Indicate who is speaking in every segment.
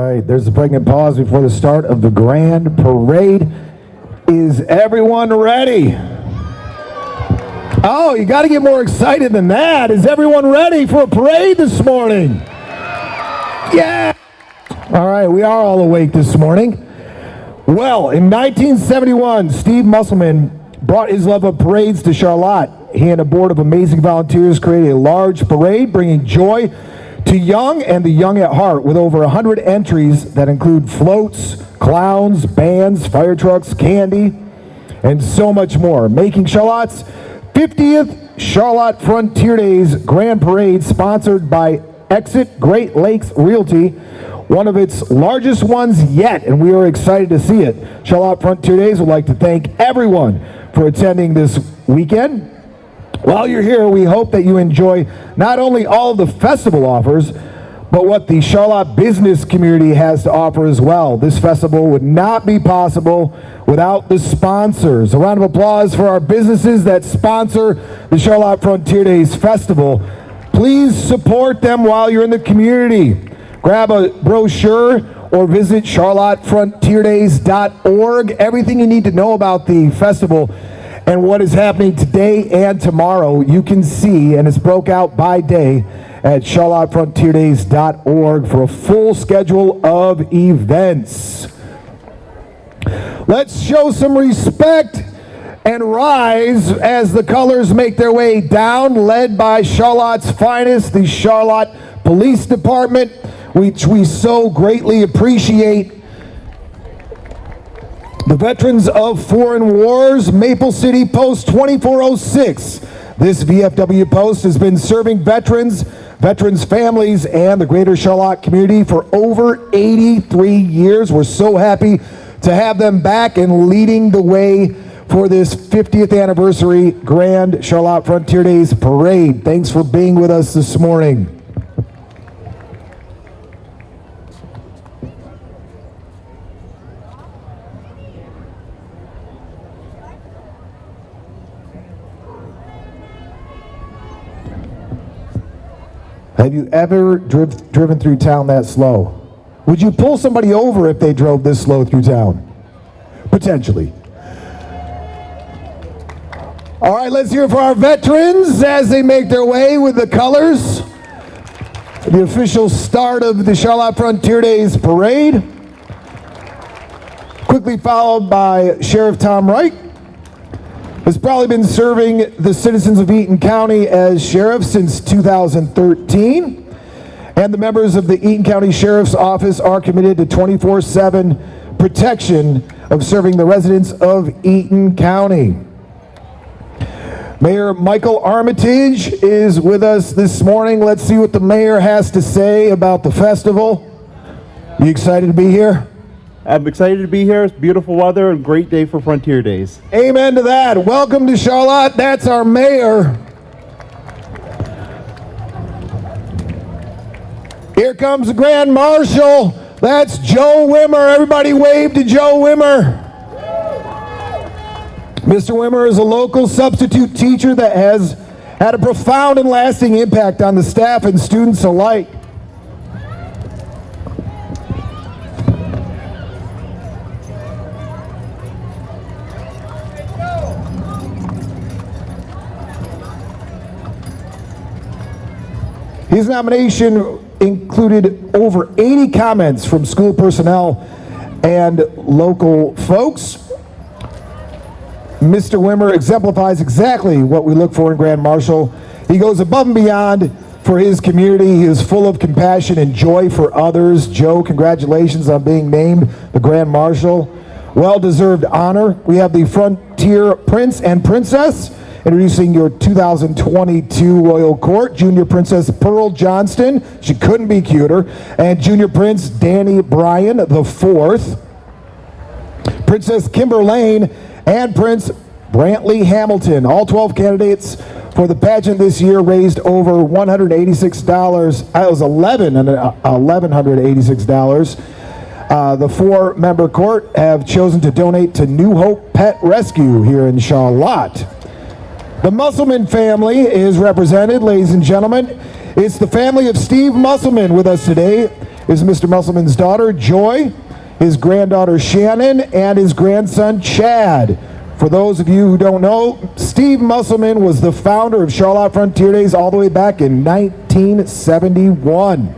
Speaker 1: right, there's a pregnant pause before the start of the grand parade. Is everyone ready? Oh, you got to get more excited than that. Is everyone ready for a parade this morning? Yeah! All right, we are all awake this morning. Well, in 1971, Steve Musselman brought his love of parades to Charlotte. He and a board of amazing volunteers created a large parade bringing joy to young and the young at heart, with over 100 entries that include floats, clowns, bands, fire trucks, candy, and so much more, making Charlotte's 50th Charlotte Frontier Days Grand Parade, sponsored by Exit Great Lakes Realty, one of its largest ones yet, and we are excited to see it. Charlotte Frontier Days would like to thank everyone for attending this weekend. While you're here, we hope that you enjoy not only all of the festival offers, but what the Charlotte business community has to offer as well. This festival would not be possible without the sponsors. A round of applause for our businesses that sponsor the Charlotte Frontier Days Festival. Please support them while you're in the community. Grab a brochure or visit charlottefrontierdays.org. Everything you need to know about the festival and what is happening today and tomorrow, you can see, and it's broke out by day at charlottefrontierdays.org for a full schedule of events. Let's show some respect and rise as the colors make their way down, led by Charlotte's finest, the Charlotte Police Department, which we so greatly appreciate. The Veterans of Foreign Wars, Maple City Post 2406. This VFW post has been serving veterans, families, and the greater Charlotte community for over 83 years. We're so happy to have them back and leading the way for this 50th anniversary Grand Charlotte Frontier Days Parade. Thanks for being with us this morning. Have you ever driven through town that slow? Would you pull somebody over if they drove this slow through town? Potentially. All right, let's hear it for our veterans as they make their way with the colors. The official start of the Charlotte Frontier Days Parade. Quickly followed by Sheriff Tom Wright. Has probably been serving the citizens of Eaton County as sheriff since 2013. And the members of the Eaton County Sheriff's Office are committed to 24/7 protection of serving the residents of Eaton County. Mayor Michael Armitage is with us this morning. Let's see what the mayor has to say about the festival. You excited to be here?
Speaker 2: I'm excited to be here. It's beautiful weather and great day for Frontier Days.
Speaker 1: Amen to that. Welcome to Charlotte. That's our mayor. Here comes the Grand Marshal. That's Joe Wimmer. Everybody wave to Joe Wimmer. Mr. Wimmer is a local substitute teacher that has had a profound and lasting impact on the staff and students alike. His nomination included over 80 comments from school personnel and local folks. Mr. Wimmer exemplifies exactly what we look for in Grand Marshal. He goes above and beyond for his community. He is full of compassion and joy for others. Joe, congratulations on being named the Grand Marshal. Well-deserved honor. We have the Frontier Prince and Princess. Introducing your 2022 Royal Court, Junior Princess Pearl Johnston, she couldn't be cuter, and Junior Prince Danny Bryan IV, Princess Kimber Lane, and Prince Brantley Hamilton. All 12 candidates for the pageant this year raised over $186. It was $1,186. The four-member court have chosen to donate to New Hope Pet Rescue here in Charlotte. The Musselman family is represented, ladies and gentlemen. It's the family of Steve Musselman with us today. is Mr. Musselman's daughter, Joy, his granddaughter, Shannon, and his grandson, Chad. For those of you who don't know, Steve Musselman was the founder of Charlotte Frontier Days all the way back in 1971.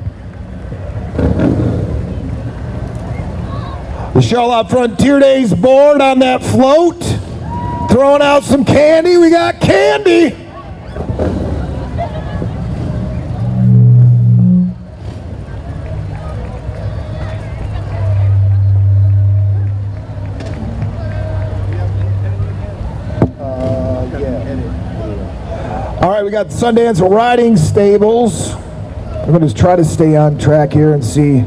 Speaker 1: The Charlotte Frontier Days board on that float, throwing out some candy. We got candy. All right, we got Sundance Riding Stables. I'm going to try to stay on track here and see.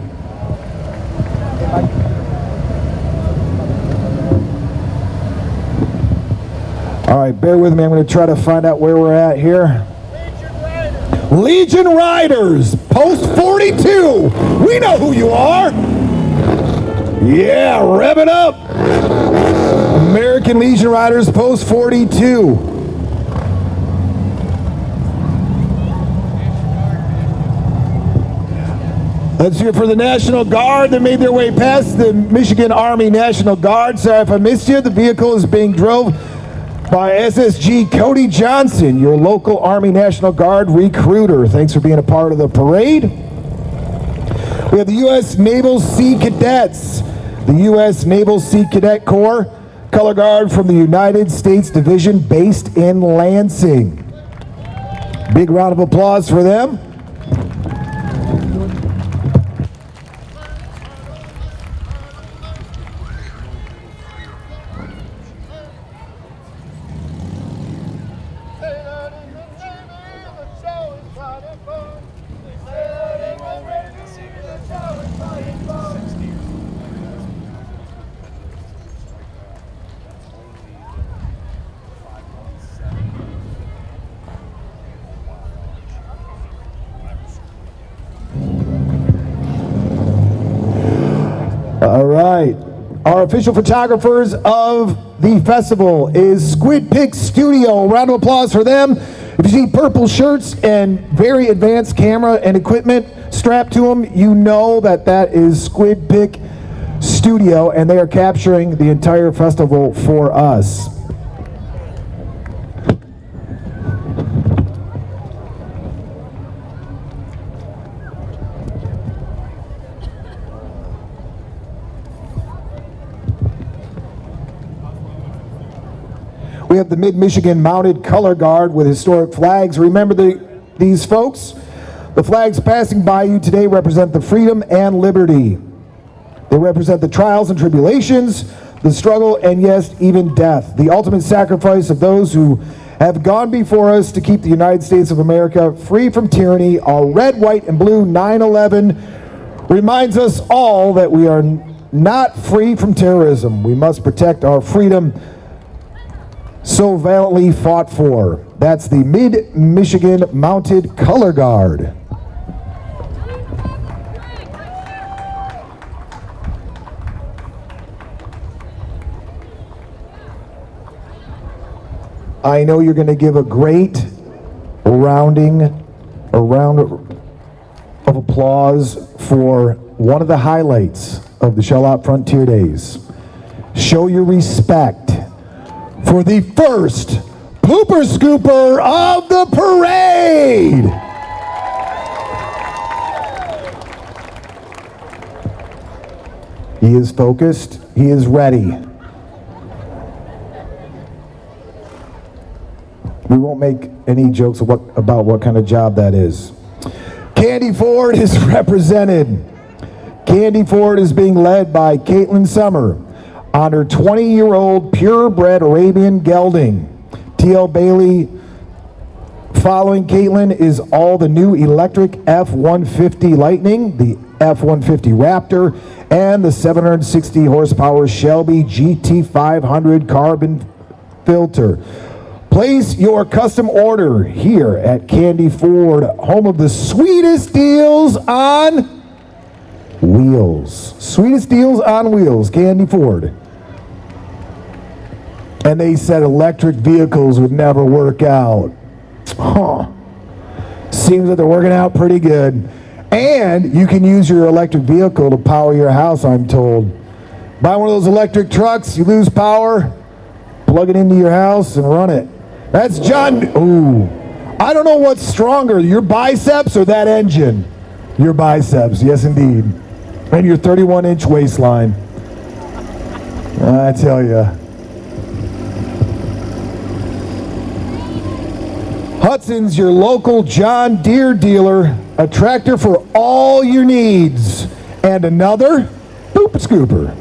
Speaker 1: All right, bear with me. I'm going to try to find out where we're at here. Legion Riders, Post 42. We know who you are. Yeah, rev it up. American Legion Riders, Post 42. Let's hear for the National Guard that made their way past the Michigan Army National Guard. Sorry if I missed you. The vehicle is being drove by SSG Cody Johnson, your local Army National Guard recruiter. Thanks for being a part of the parade. We have the U.S. Naval Sea Cadets, the U.S. Naval Sea Cadet Corps, color guard from the United States Division based in Lansing. Big round of applause for them. All right. Our official photographers of the festival is Squid Pick Studio. Round of applause for them. If you see purple shirts and very advanced camera and equipment strapped to them, you know that that is Squid Pick Studio, and they are capturing the entire festival for us. We have the Mid-Michigan Mounted Color Guard with historic flags. Remember these folks? The flags passing by you today represent the freedom and liberty. They represent the trials and tribulations, the struggle, and yes, even death. The ultimate sacrifice of those who have gone before us to keep the United States of America free from tyranny. Our red, white, and blue 9/11 reminds us all that we are not free from terrorism. We must protect our freedom so valiantly fought for. That's the Mid-Michigan Mounted Color Guard. I know you're going to give a great round of applause for one of the highlights of the Charlotte Frontier Days. Show your respect for the first pooper scooper of the parade. He is focused. He is ready. We won't make any jokes about what kind of job that is. Candy Ford is represented. Candy Ford is being led by Caitlin Summer on her 20-year-old purebred Arabian gelding. T.L. Bailey, following Caitlin, is all the new electric F-150 Lightning, the F-150 Raptor, and the 760 horsepower Shelby GT500 carbon filter. Place your custom order here at Candy Ford, home of the sweetest deals on wheels. Sweetest deals on wheels, Candy Ford. And they said electric vehicles would never work out. Huh. Seems that they're working out pretty good. And you can use your electric vehicle to power your house, I'm told. Buy one of those electric trucks, you lose power, plug it into your house and run it. That's John. Ooh. I don't know what's stronger, your biceps or that engine. Your biceps, yes indeed. And your 31-inch waistline. I tell you. Hudson's your local John Deere dealer, a tractor for all your needs. And another poop scooper.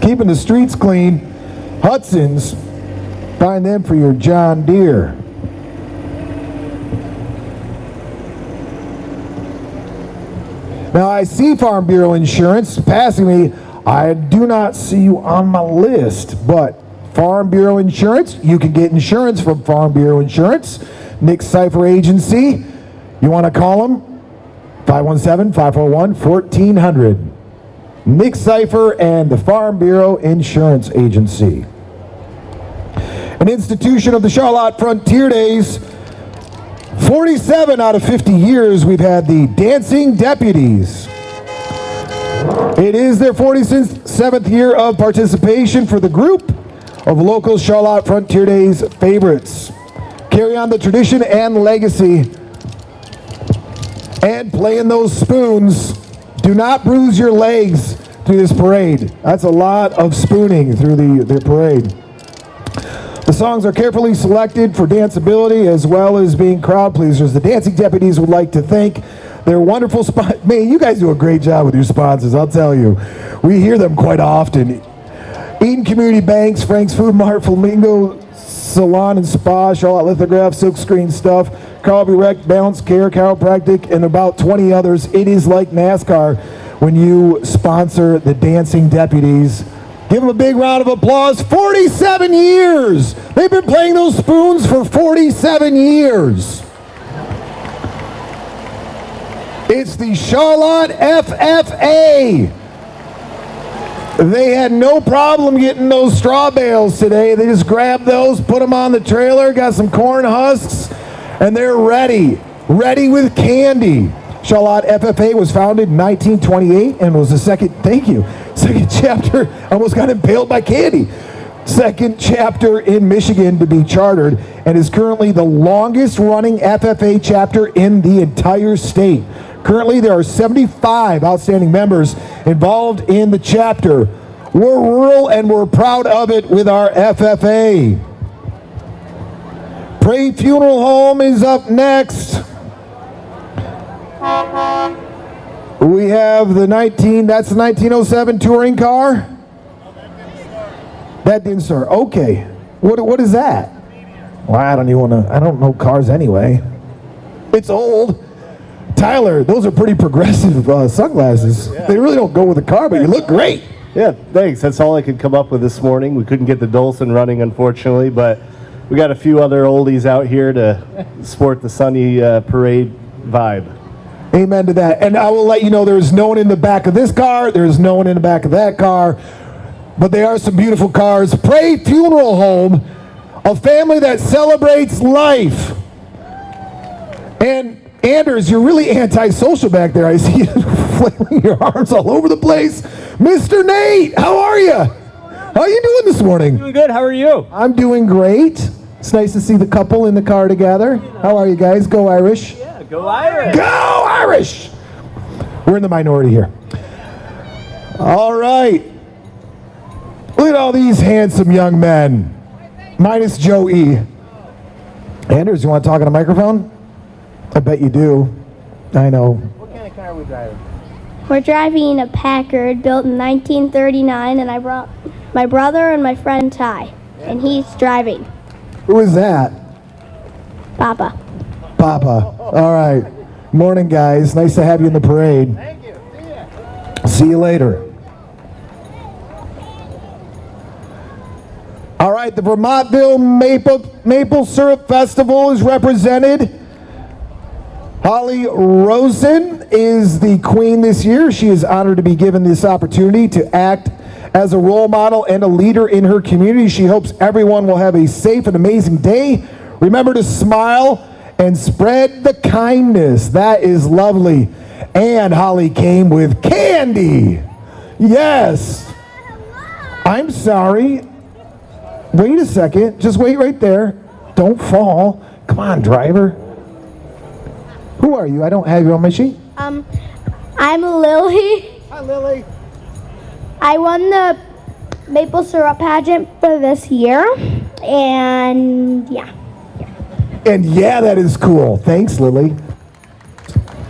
Speaker 1: Keeping the streets clean. Hudson's, find them for your John Deere. Now I see Farm Bureau Insurance passing me. I do not see you on my list, but Farm Bureau Insurance, you can get insurance from Farm Bureau Insurance. Nick Cipher Agency, you want to call them? 517-541-1400. Nick Cipher and the Farm Bureau Insurance Agency. An institution of the Charlotte Frontier Days. 47 out of 50 years we've had the Dancing Deputies. It is their 47th year of participation for the group of local Charlotte Frontier Days favorites. Carry on the tradition and legacy and playing those spoons. Do not bruise your legs through this parade. That's a lot of spooning through the parade. The songs are carefully selected for danceability as well as being crowd pleasers. The Dancing Deputies would like to thank their wonderful sponsors. Man, you guys do a great job with your sponsors, I'll tell you. We hear them quite often. Eden Community Banks, Frank's Food Mart, Flamingo Salon and Spa, Charlotte Lithograph, Silk Screen Stuff, Carl Rec, Balance Care, Chiropractic, and about 20 others. It is like NASCAR when you sponsor the Dancing Deputies. Give them a big round of applause. 47 years! They've been playing those spoons for 47 years. It's the Charlotte FFA. They had no problem getting those straw bales today. They just grabbed those, put them on the trailer, got some corn husks, and they're ready. Ready with candy. Charlotte FFA was founded in 1928 and was the second chapter, almost got impaled by candy. Second chapter in Michigan to be chartered and is currently the longest running FFA chapter in the entire state. Currently, there are 75 outstanding members involved in the chapter. We're rural and we're proud of it with our FFA. Parade Funeral Home is up next. We have the 1907 touring car. That didn't start. Okay. What is that? Well, I don't know cars anyway. It's old. Tyler, those are pretty progressive sunglasses. Yeah. They really don't go with the car, but you look great.
Speaker 2: Yeah, thanks. That's all I could come up with this morning. We couldn't get the Dolson running, unfortunately, but we got a few other oldies out here to sport the sunny parade vibe.
Speaker 1: Amen to that. And I will let you know there's no one in the back of this car. There's no one in the back of that car. But they are some beautiful cars. Pray Funeral Home, a family that celebrates life. And Anders, you're really antisocial back there. I see you flailing your arms all over the place. Mr. Nate, how are you? How are you doing this morning?
Speaker 3: Doing good. How are you?
Speaker 1: I'm doing great. It's nice to see the couple in the car together. How are you guys? Go Irish.
Speaker 3: Yeah, go Irish.
Speaker 1: Go Irish. We're in the minority here. All right. Look at all these handsome young men. Minus Joe E. Anders, you want to talk on a microphone? I bet you do. I know.
Speaker 3: What kind of car are we driving?
Speaker 4: We're driving a Packard built in 1939, and I brought my brother and my friend Ty, and he's driving.
Speaker 1: Who is that?
Speaker 4: Papa.
Speaker 1: Papa. All right. Morning, guys. Nice to have you in the parade.
Speaker 3: Thank you. See ya.
Speaker 1: See you later. All right, the Vermontville Maple Syrup Festival is represented. Holly Rosen is the queen this year. She is honored to be given this opportunity to act as a role model and a leader in her community. She hopes everyone will have a safe and amazing day. Remember to smile and spread the kindness. That is lovely. And Holly came with candy. Yes. I'm sorry. Wait a second. Just wait right there. Don't fall. Come on, driver. Who are you? I don't have you on my sheet.
Speaker 4: I'm Lily.
Speaker 3: Hi, Lily.
Speaker 4: I won the maple syrup pageant for this year, and yeah.
Speaker 1: And yeah, that is cool. Thanks, Lily.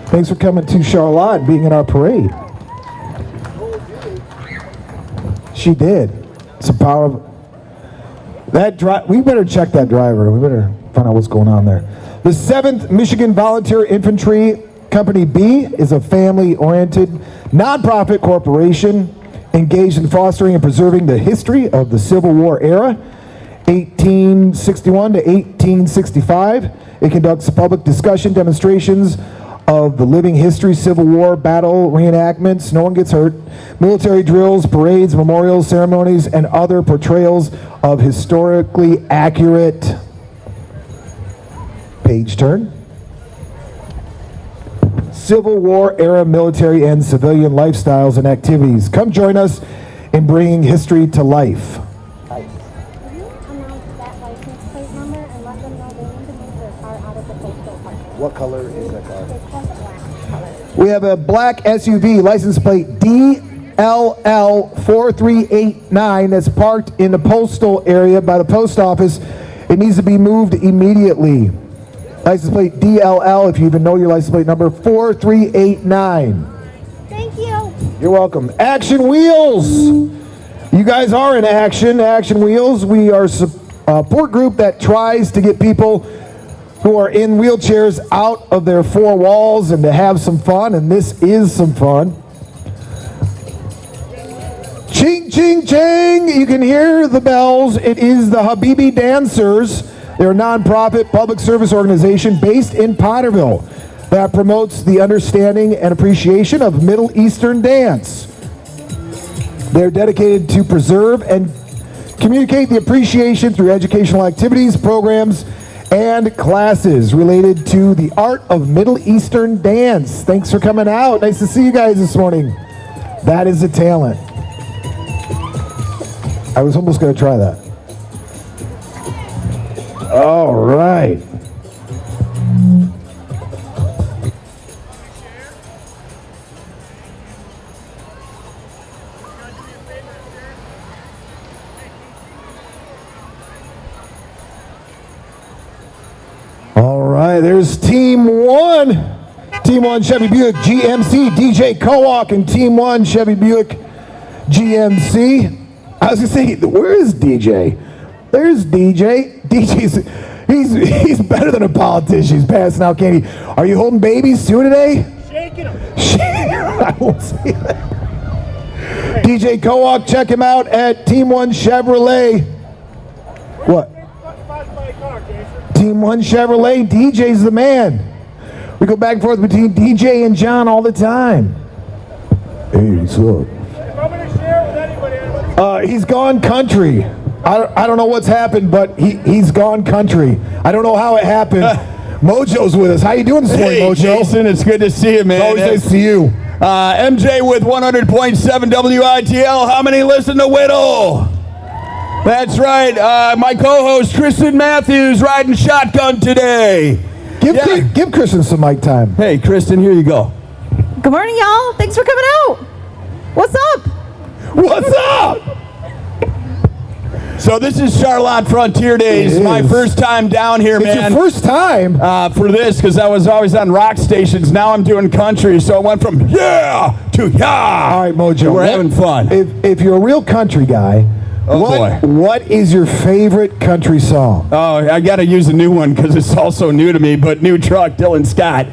Speaker 1: Thanks for coming to Charlotte and being in our parade. She did. It's a power of that we better check that driver. We better find out what's going on there. The 7th Michigan Volunteer Infantry Company B is a family-oriented nonprofit corporation engaged in fostering and preserving the history of the Civil War era, 1861 to 1865. It conducts public discussion, demonstrations of the living history, Civil War, battle reenactments, no one gets hurt, military drills, parades, memorials, ceremonies, and other portrayals of historically accurate. Page turn. Civil War era military and civilian lifestyles and activities. Come join us in bringing history to life. What color is that car? We have a black SUV license plate DLL4389 that's parked in the postal area by the post office. It needs to be moved immediately. License plate DLL, if you even know your license plate number, 4389.
Speaker 4: Thank you.
Speaker 1: You're welcome. Action Wheels. You guys are in action. Action Wheels. We are a support group that tries to get people who are in wheelchairs out of their four walls and to have some fun, and this is some fun. Ching, ching, ching. You can hear the bells. It is the Habibi Dancers. They're a nonprofit public service organization based in Potterville that promotes the understanding and appreciation of Middle Eastern dance. They're dedicated to preserve and communicate the appreciation through educational activities, programs, and classes related to the art of Middle Eastern dance. Thanks for coming out. Nice to see you guys this morning. That is a talent. I was almost going to try that. All right. All right, there's Team 1. Team 1 Chevy Buick GMC, DJ Kowak, and Team 1 Chevy Buick GMC. I was going to say, where is DJ? There's DJ. He's better than a politician. He's passing out candy. Are you holding babies too today?
Speaker 3: Shaking them.
Speaker 1: I won't say that. DJ Kowak, check him out at Team 1 Chevrolet. What? Team 1 Chevrolet. DJ's the man. We go back and forth between DJ and John all the time. Hey, what's up? He's gone country. I don't know what's happened, but he's gone country. I don't know how it happened. Mojo's with us. How you doing this morning,
Speaker 5: Hey,
Speaker 1: Mojo?
Speaker 5: Jason, it's good to see you, man.
Speaker 1: Always nice to see you.
Speaker 5: MJ with 100.7 WITL. How many listen to Whittle? That's right. My co-host, Kristen Matthews, riding shotgun today.
Speaker 1: Give Kristen some mic time.
Speaker 5: Hey, Kristen, here you go.
Speaker 6: Good morning, y'all. Thanks for coming out. What's up?
Speaker 1: What's up?
Speaker 5: So this is Charlotte Frontier Days.
Speaker 1: It
Speaker 5: My
Speaker 1: is.
Speaker 5: first time down here,
Speaker 1: It's
Speaker 5: man.
Speaker 1: your first time.
Speaker 5: For this, because I was always on rock stations. Now I'm doing country, so I went from yeah to yeah.
Speaker 1: All right, Mojo.
Speaker 5: We're having fun.
Speaker 1: If you're a real country guy,
Speaker 5: boy.
Speaker 1: what is your favorite country song?
Speaker 5: Oh, I got to use a new one because it's also new to me, but new truck, Dylan Scott.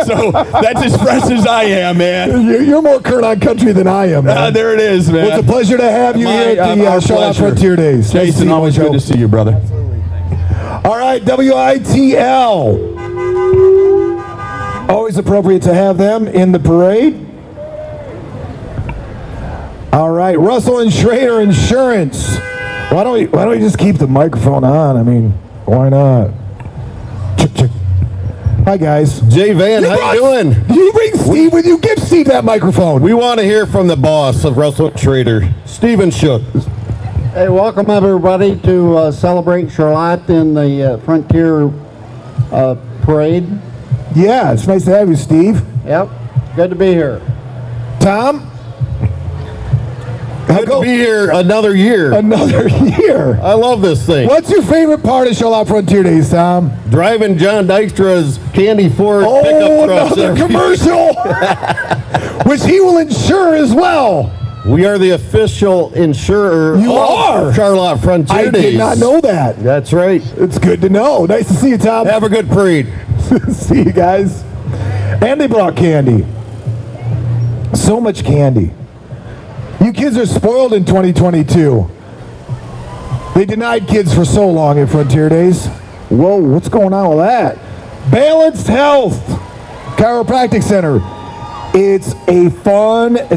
Speaker 5: So that's as fresh as I am, man.
Speaker 1: You're more current on country than I am, man.
Speaker 5: There it is, man.
Speaker 1: Well, it's a pleasure to have you here at the
Speaker 5: our
Speaker 1: Charlotte
Speaker 5: pleasure.
Speaker 1: Frontier Days. Nice to see
Speaker 5: Jason,
Speaker 1: you,
Speaker 5: always
Speaker 1: Mojo.
Speaker 5: good to see you, brother.
Speaker 1: All right, WITL. Always appropriate to have them in the parade. All right, Russell and Schrader Insurance. Why don't we just keep the microphone on? I mean, why not? Check, check. Hi, guys.
Speaker 7: Jay Van, how you doing?
Speaker 1: You bring Steve with you. Give Steve that microphone.
Speaker 7: We want to hear from the boss of Russell Trader, Stephen Shook.
Speaker 8: Hey, welcome everybody to celebrate Charlotte in the Frontier Parade.
Speaker 1: Yeah, it's nice to have you, Steve.
Speaker 8: Yep, good to be here.
Speaker 1: Tom?
Speaker 7: Good to be here another year.
Speaker 1: Another year.
Speaker 7: I love this thing.
Speaker 1: What's your favorite part of Charlotte Frontier Days, Tom?
Speaker 7: Driving John Dykstra's Candy Ford pickup trucks.
Speaker 1: Another commercial, which he will insure as well.
Speaker 7: We are the official insurer
Speaker 1: You are?
Speaker 7: of Charlotte Frontier
Speaker 1: I
Speaker 7: Days.
Speaker 1: did not know that.
Speaker 7: That's right.
Speaker 1: It's good to know. Nice to see you, Tom.
Speaker 7: Have a good parade.
Speaker 1: See you guys. And they brought candy. So much candy. You kids are spoiled in 2022. They denied kids for so long at Frontier Days. Whoa, what's going on with that? Balanced Health Chiropractic Center. It's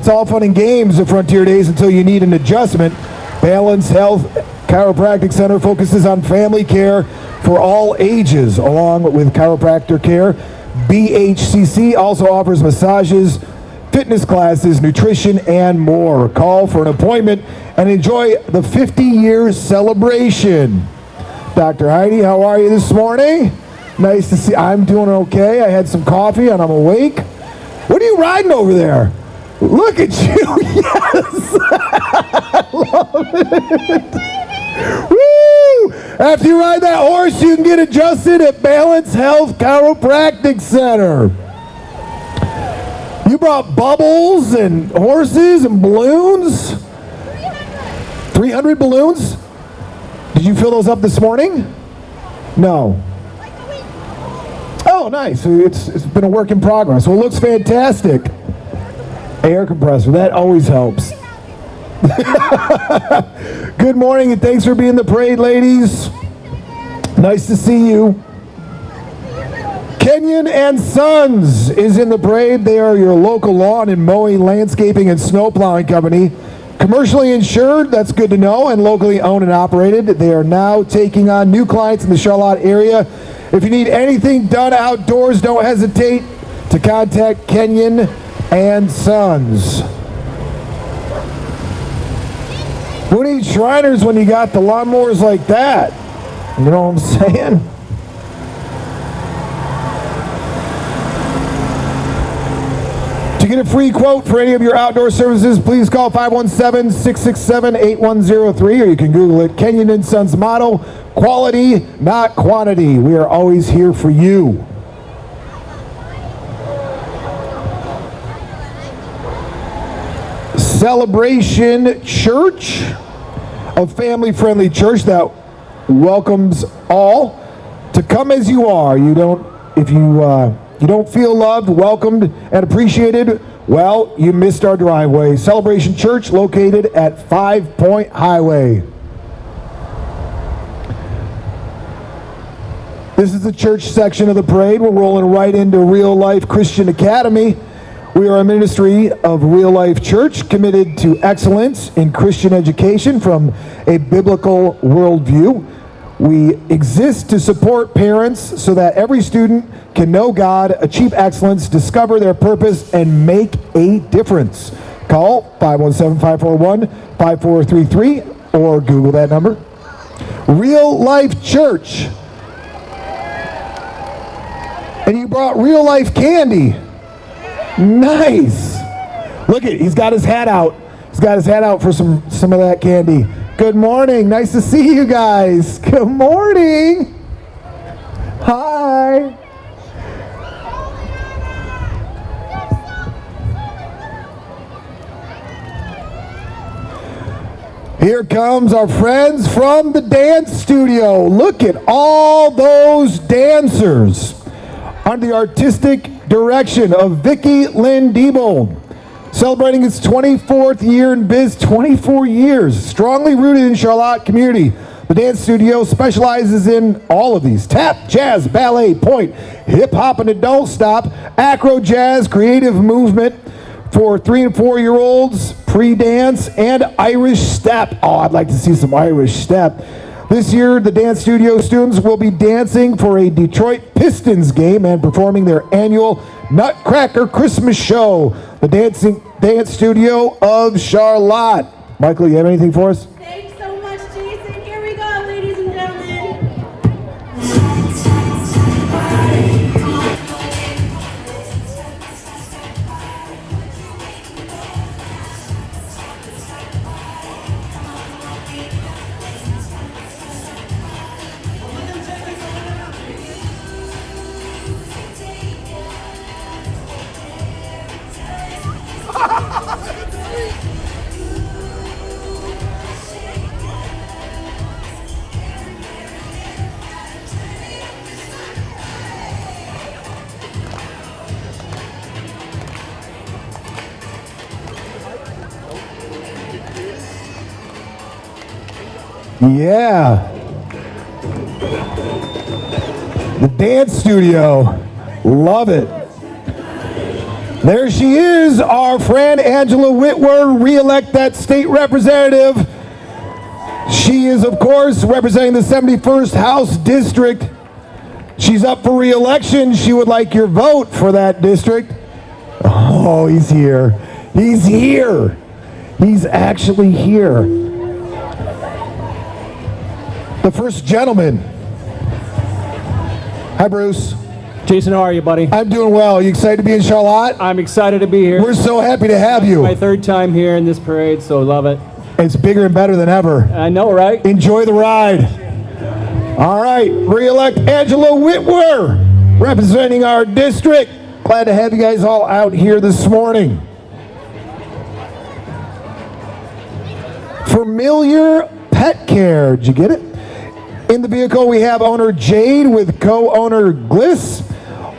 Speaker 1: all fun and games at Frontier Days until you need an adjustment. Balanced Health Chiropractic Center focuses on family care for all ages, along with chiropractor care. BHCC also offers massages, fitness classes, nutrition, and more. Call for an appointment and enjoy the 50-year celebration. Dr. Heidi, how are you this morning? Nice to see. I'm doing okay. I had some coffee and I'm awake. What are you riding over there? Look at you. Yes. I love it. Woo! After you ride that horse, you can get adjusted at Balance Health Chiropractic Center. You brought bubbles and horses and balloons? 300 balloons? Did you fill those up this morning? No. Oh, nice. It's been a work in progress. Well, it looks fantastic. Air compressor, that always helps. Good morning and thanks for being the parade, ladies. Nice to see you. Kenyon and Sons is in the parade. They are your local lawn and mowing, landscaping, and snow plowing company. Commercially insured, that's good to know, and locally owned and operated. They are now taking on new clients in the Charlotte area. If you need anything done outdoors, don't hesitate to contact Kenyon and Sons. Who needs Shriners when you got the lawnmowers like that? You know what I'm saying? To get a free quote for any of your outdoor services, please call 517-667-8103, or you can Google it. Kenyon and Sons motto, quality, not quantity. We are always here for you. Celebration Church, a family-friendly church that welcomes all to come as you are. If you don't feel loved, welcomed, and appreciated, well, you missed our driveway. Celebration Church, located at 5 Point Highway. This is the church section of the parade. We're rolling right into Real Life Christian Academy. We are a ministry of Real Life Church committed to excellence in Christian education from a biblical worldview. We exist to support parents so that every student can know God, achieve excellence, discover their purpose, and make a difference. Call 517-541-5433 or Google that number. Real Life Church. And you brought Real Life candy. Nice. Look at, he's got his hat out. He's got his hat out for some of that candy. Good morning. Nice to see you guys. Good morning. Hi. Here comes our friends from the dance studio. Look at all those dancers under the artistic direction of Vicki Lynn Diebold. Celebrating its 24th year in biz, 24 years, strongly rooted in Charlotte community. The dance studio specializes in all of these: tap, jazz, ballet, point, hip hop and adult stop, acro jazz, creative movement for 3 and 4 year olds, pre-dance, and Irish step. Oh, I'd like to see some Irish step. This year, the Dance Studio students will be dancing for a Detroit Pistons game and performing their annual Nutcracker Christmas show. The Dance Studio of Charlotte. Michael, you have anything for us?
Speaker 9: Thanks so much, Jason. Here we go, ladies and gentlemen.
Speaker 1: Yeah. The Dance Studio. Love it. There she is, our friend Angela Whitworth, re-elect that state representative. She is, of course, representing the 71st House District. She's up for re-election. She would like your vote for that district. Oh, he's here. He's here. He's actually here. The first gentleman. Hi, Bruce.
Speaker 3: Jason, how are you, buddy?
Speaker 1: I'm doing well. You excited to be in Charlotte?
Speaker 3: I'm excited to be here.
Speaker 1: We're so happy to have you.
Speaker 3: My third time here in this parade, so love it.
Speaker 1: It's bigger and better than ever.
Speaker 3: I know, right?
Speaker 1: Enjoy the ride. All right, re-elect Angela Whitworth, representing our district. Glad to have you guys all out here this morning. Familiar Pet Care. Did you get it? In the vehicle, we have owner Jade with co-owner Gliss,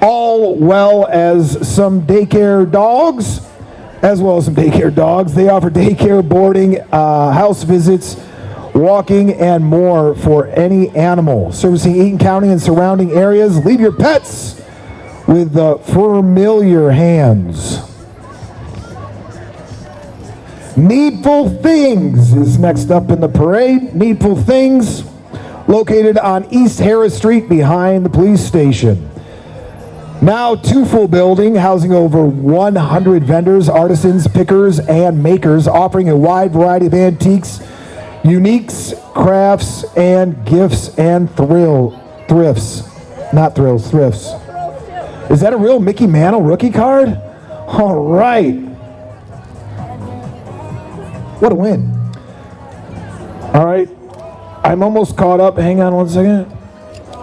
Speaker 1: all well as some daycare dogs, They offer daycare, boarding, house visits, walking, and more for any animal. Servicing Eaton County and surrounding areas. Leave your pets with the familiar hands. Needful Things is next up in the parade. Needful Things, located on East Harris Street behind the police station. Now two-full building, housing over 100 vendors, artisans, pickers, and makers, offering a wide variety of antiques, uniques, crafts, and gifts and thrifts. Is that a real Mickey Mantle rookie card? All right. What a win. All right. I'm almost caught up. Hang on one second.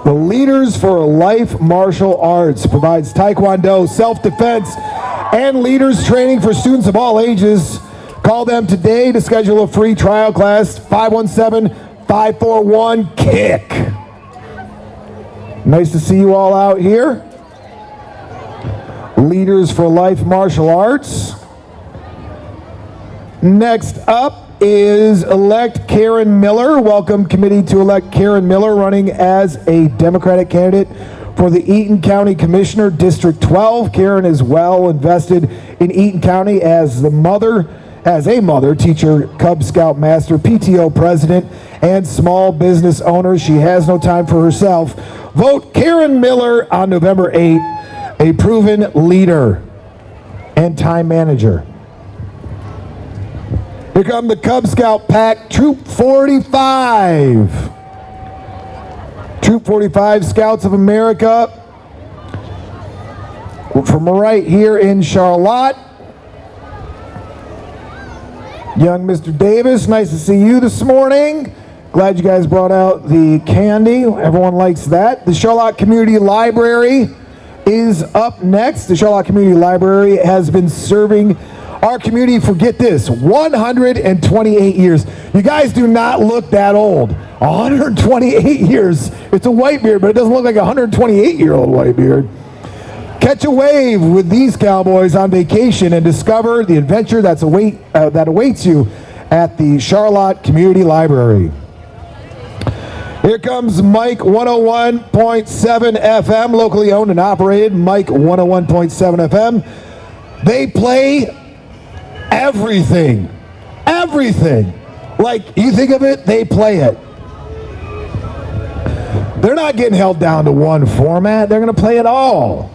Speaker 1: The Leaders for Life Martial Arts provides Taekwondo, self-defense, and leaders training for students of all ages. Call them today to schedule a free trial class, 517-541-KICK. Nice to see you all out here. Leaders for Life Martial Arts. Next up is elect Karen Miller. Welcome, committee, to elect Karen Miller, running as a Democratic candidate for the Eaton County Commissioner, District 12. Karen is well invested in Eaton County as a mother, teacher, Cub Scout master, PTO president, and small business owner. She has no time for herself. Vote Karen Miller on November 8th, a proven leader and time manager. Here come the Cub Scout pack, Troop 45. Troop 45 Scouts of America from right here in Charlotte. Young Mr. Davis, nice to see you this morning. Glad you guys brought out the candy. Everyone likes that. The Charlotte Community Library is up next. The Charlotte Community Library has been serving our community, forget this, 128 years. You guys do not look that old. 128 years. It's a white beard, but it doesn't look like a 128-year-old white beard. Catch a wave with these cowboys on vacation and discover the adventure that awaits you at the Charlotte Community Library. Here comes Mike 101.7 FM, locally owned and operated, Mike 101.7 FM. They play everything. Like, you think of it, they play it. They're not getting held down to one format. They're going to play it all.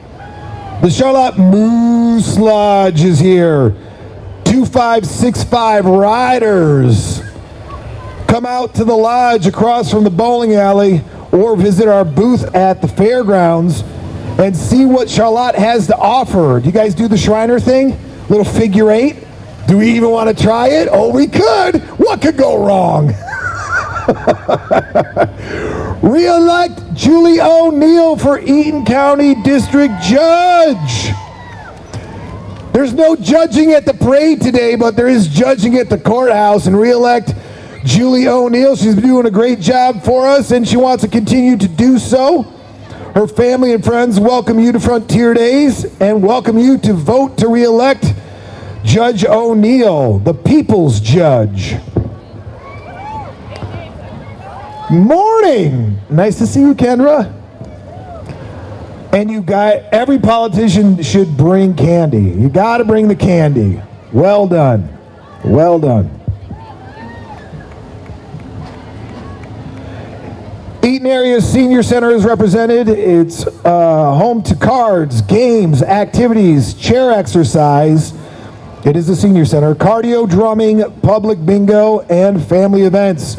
Speaker 1: The Charlotte Moose Lodge is here. 2565 Riders. Come out to the lodge across from the bowling alley or visit our booth at the fairgrounds and see what Charlotte has to offer. Do you guys do the Shriner thing? Little figure eight? Do we even want to try it? Oh, we could. What could go wrong? Re-elect Julie O'Neill for Eaton County District Judge. There's no judging at the parade today, but there is judging at the courthouse. And re-elect Julie O'Neill. She's been doing a great job for us, and she wants to continue to do so. Her family and friends welcome you to Frontier Days and welcome you to vote to re-elect Judge O'Neill, the people's judge. Morning. Nice to see you, Kendra. And you got, every politician should bring candy. You got to bring the candy. Well done. Well done. Eaton Area Senior Center is represented. It's home to cards, games, activities, chair exercise. It is the Senior Center. Cardio, drumming, public bingo, and family events.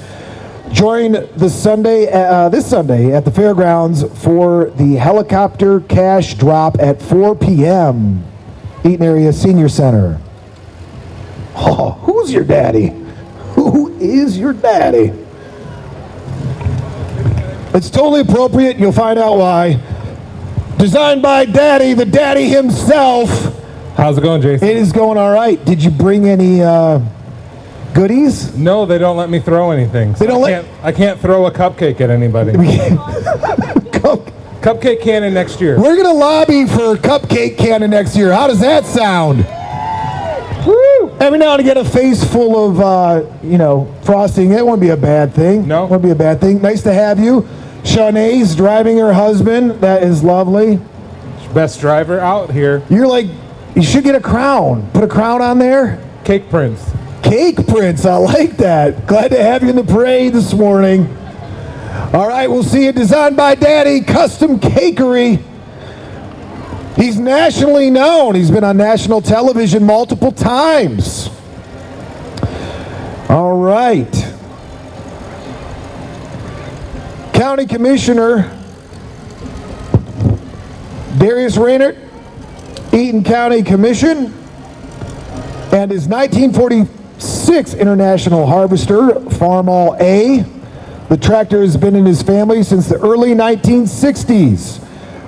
Speaker 1: Join this Sunday at the fairgrounds for the helicopter cash drop at 4 p.m. Eaton Area Senior Center. Oh, who's your daddy? Who is your daddy? It's totally appropriate. You'll find out why. Designed by Daddy, the daddy himself.
Speaker 10: How's it going, Jason?
Speaker 1: It is going all right. Did you bring any goodies?
Speaker 10: No, they don't let me throw anything. So
Speaker 1: They don't
Speaker 10: I can't throw a cupcake at anybody. Cupcake cannon next year.
Speaker 1: We're going to lobby for cupcake cannon next year. How does that sound? Woo! Every now and again, a face full of, frosting. That wouldn't be a bad thing.
Speaker 10: No.
Speaker 1: Wouldn't be a bad thing. Nice to have you. Shawnee's driving her husband. That is lovely.
Speaker 10: Best driver out here.
Speaker 1: You should get a crown. Put a crown on there.
Speaker 10: Cake Prince.
Speaker 1: Cake Prince, I like that. Glad to have you in the parade this morning. All right, we'll see you. Designed by Daddy, Custom Cakery. He's nationally known. He's been on national television multiple times. All right. County Commissioner Darius Raynert, Eaton County Commission, and his 1946 International Harvester, Farmall A. The tractor has been in his family since the early 1960s,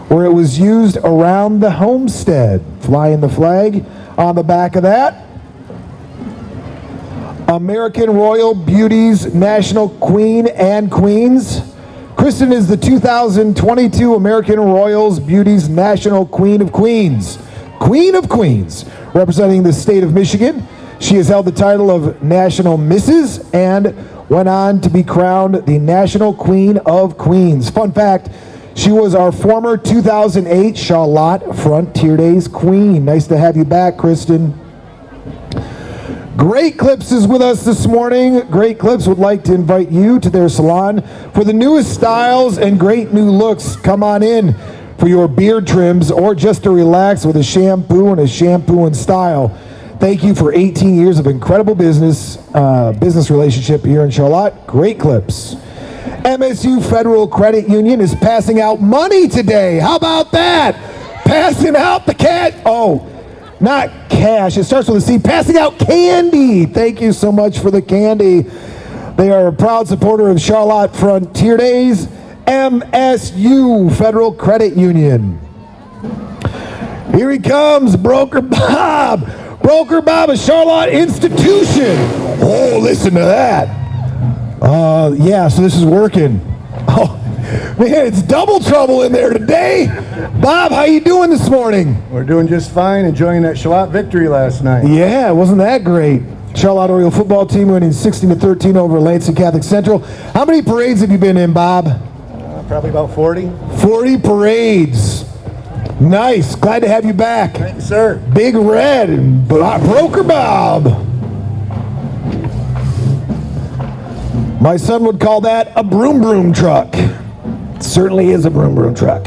Speaker 1: where it was used around the homestead. Flying the flag on the back of that. American Royal Beauties National Queen and Queens. Kristen is the 2022 American Royals Beauties National Queen of Queens. Queen of Queens, representing the state of Michigan. She has held the title of National Mrs. and went on to be crowned the National Queen of Queens. Fun fact, she was our former 2008 Charlotte Frontier Days Queen. Nice to have you back, Kristen. Great Clips is with us this morning. Great Clips would like to invite you to their salon for the newest styles and great new looks. Come on in for your beard trims or just to relax with a shampoo and style. Thank you for 18 years of incredible business relationship here in Charlotte. Great Clips. MSU Federal Credit Union is passing out money today. How about that? Passing out the not cash. It starts with a C. Passing out candy. Thank you so much for the candy. They are a proud supporter of Charlotte Frontier Days. MSU Federal Credit Union. Here he comes, Broker Bob. Broker Bob, a Charlotte institution. Oh, listen to that. Yeah, so this is working. Oh, man, it's double trouble in there today. Bob, how you doing this morning?
Speaker 11: We're doing just fine, enjoying that Charlotte victory last night.
Speaker 1: Yeah, wasn't that great? Charlotte Oriole football team winning 16-13 over Lansing Catholic Central. How many parades have you been in, Bob?
Speaker 11: Probably about 40.
Speaker 1: 40 parades. Nice. Glad to have you back.
Speaker 11: Thank you, sir.
Speaker 1: Big Red and Broker Bob. My son would call that a broom truck. Certainly is a broom broom truck.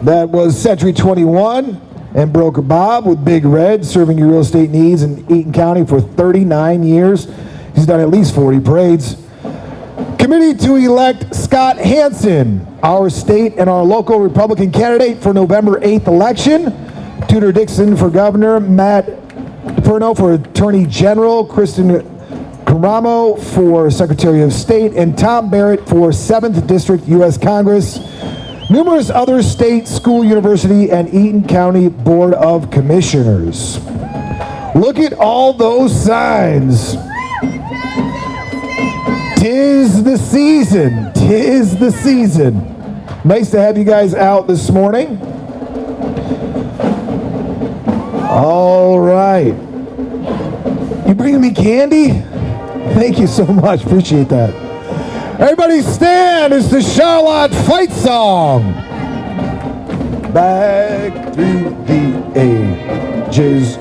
Speaker 1: That was Century 21 and Broker Bob with Big Red, serving your real estate needs in Eaton County for 39 years. He's done at least 40 parades. Committee to elect Scott Hansen, our state and our local Republican candidate for November 8th election. Tudor Dixon for governor, Matt DePerno for attorney general, Kristen Karamo for secretary of state, and Tom Barrett for 7th District U.S. Congress. Numerous other state, school, university, and Eaton County Board of Commissioners. Look at all those signs. 'Tis the season. 'Tis the season. Nice to have you guys out this morning. All right. You bringing me candy? Thank you so much. Appreciate that. Everybody stand. It's the Charlotte Fight Song. Back through the ages,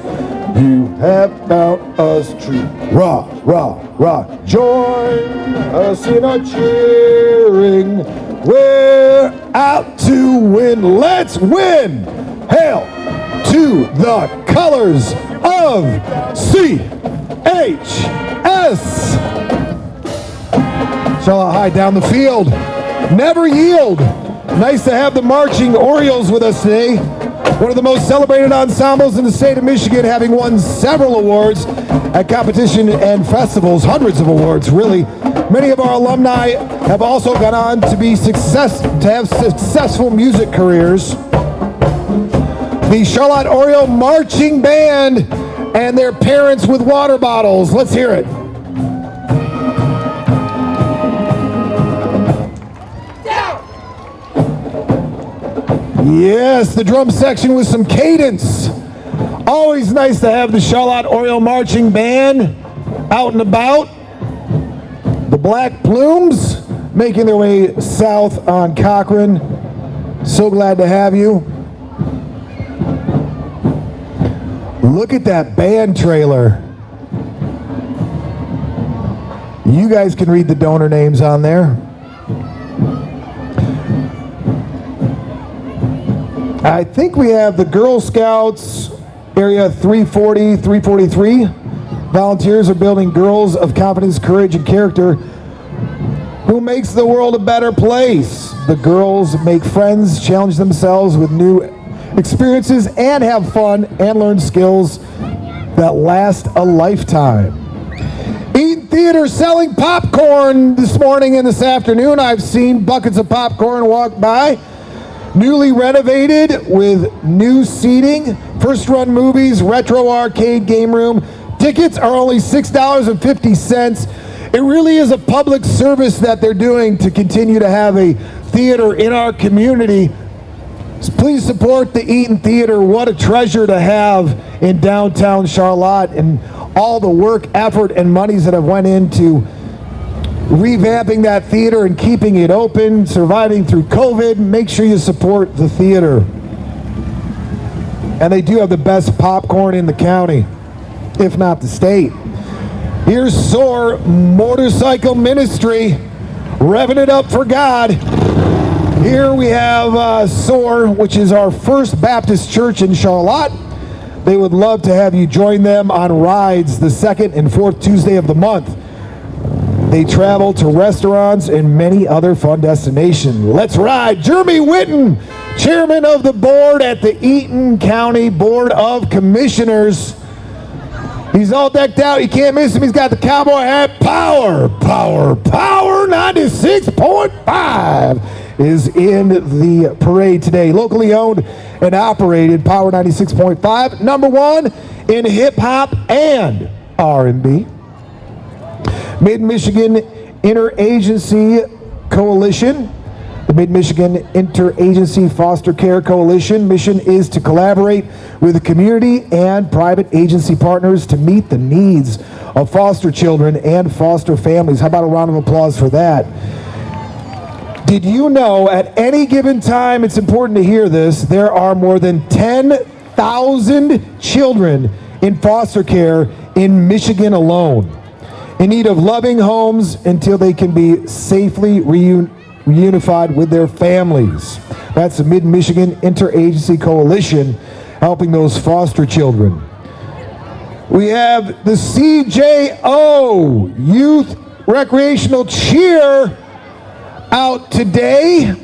Speaker 1: you have found us true. Rah, rah, rah. Join us in our cheering. We're out to win. Let's win. Hail to the colors of CHS. Charlotte High down the field. Never yield. Nice to have the marching Orioles with us today. One of the most celebrated ensembles in the state of Michigan, having won several awards at competition and festivals, hundreds of awards, really. Many of our alumni have also gone on to have successful music careers. The Charlotte Oriole Marching Band and their parents with water bottles. Let's hear it. Yes, the drum section with some cadence. Always nice to have the Charlotte Oriole Marching Band out and about. The Black Plumes making their way south on Cochrane. So glad to have you. Look at that band trailer. You guys can read the donor names on there. I think we have the Girl Scouts area 340, 343. Volunteers are building girls of confidence, courage, and character who makes the world a better place. The girls make friends, challenge themselves with new experiences, and have fun and learn skills that last a lifetime. Eaton Theater selling popcorn this morning and this afternoon. I've seen buckets of popcorn walk by. Newly renovated with new seating, first-run movies, retro arcade game room. Tickets are only $6.50. It really is a public service that they're doing to continue to have a theater in our community. So please support the Eaton Theater. What a treasure to have in downtown Charlotte, and all the work, effort, and monies that have went into revamping that theater and keeping it open, surviving through COVID. Make sure you support the theater. And they do have the best popcorn in the county, if not the state. Here's SOAR Motorcycle Ministry, revving it up for God. Here we have SOAR, which is our First Baptist Church in Charlotte. They would love to have you join them on rides the second and fourth Tuesday of the month. They travel to restaurants and many other fun destinations. Let's ride. Jeremy Witten, chairman of the board at the Eaton County Board of Commissioners. He's all decked out. You can't miss him. He's got the cowboy hat. Power, power, power. 96.5 is in the parade today. Locally owned and operated. Power 96.5. Number one in hip hop and R&B. Mid-Michigan Interagency Coalition. The Mid-Michigan Interagency Foster Care Coalition mission is to collaborate with the community and private agency partners to meet the needs of foster children and foster families. How about a round of applause for that? Did you know at any given time, it's important to hear this, there are more than 10,000 children in foster care in Michigan alone. in need of loving homes until they can be safely reunified with their families. That's the Mid-Michigan Interagency Coalition helping those foster children. We have the CJO Youth Recreational Cheer out today.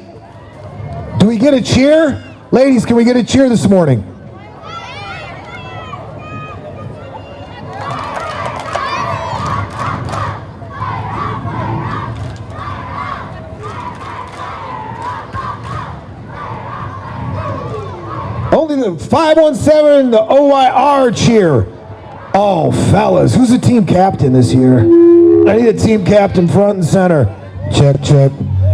Speaker 1: Do we get a cheer? Ladies, can we get a cheer this morning? Only the 517, the OYR cheer. Oh, fellas, who's the team captain this year? I need a team captain front and center. Check, check.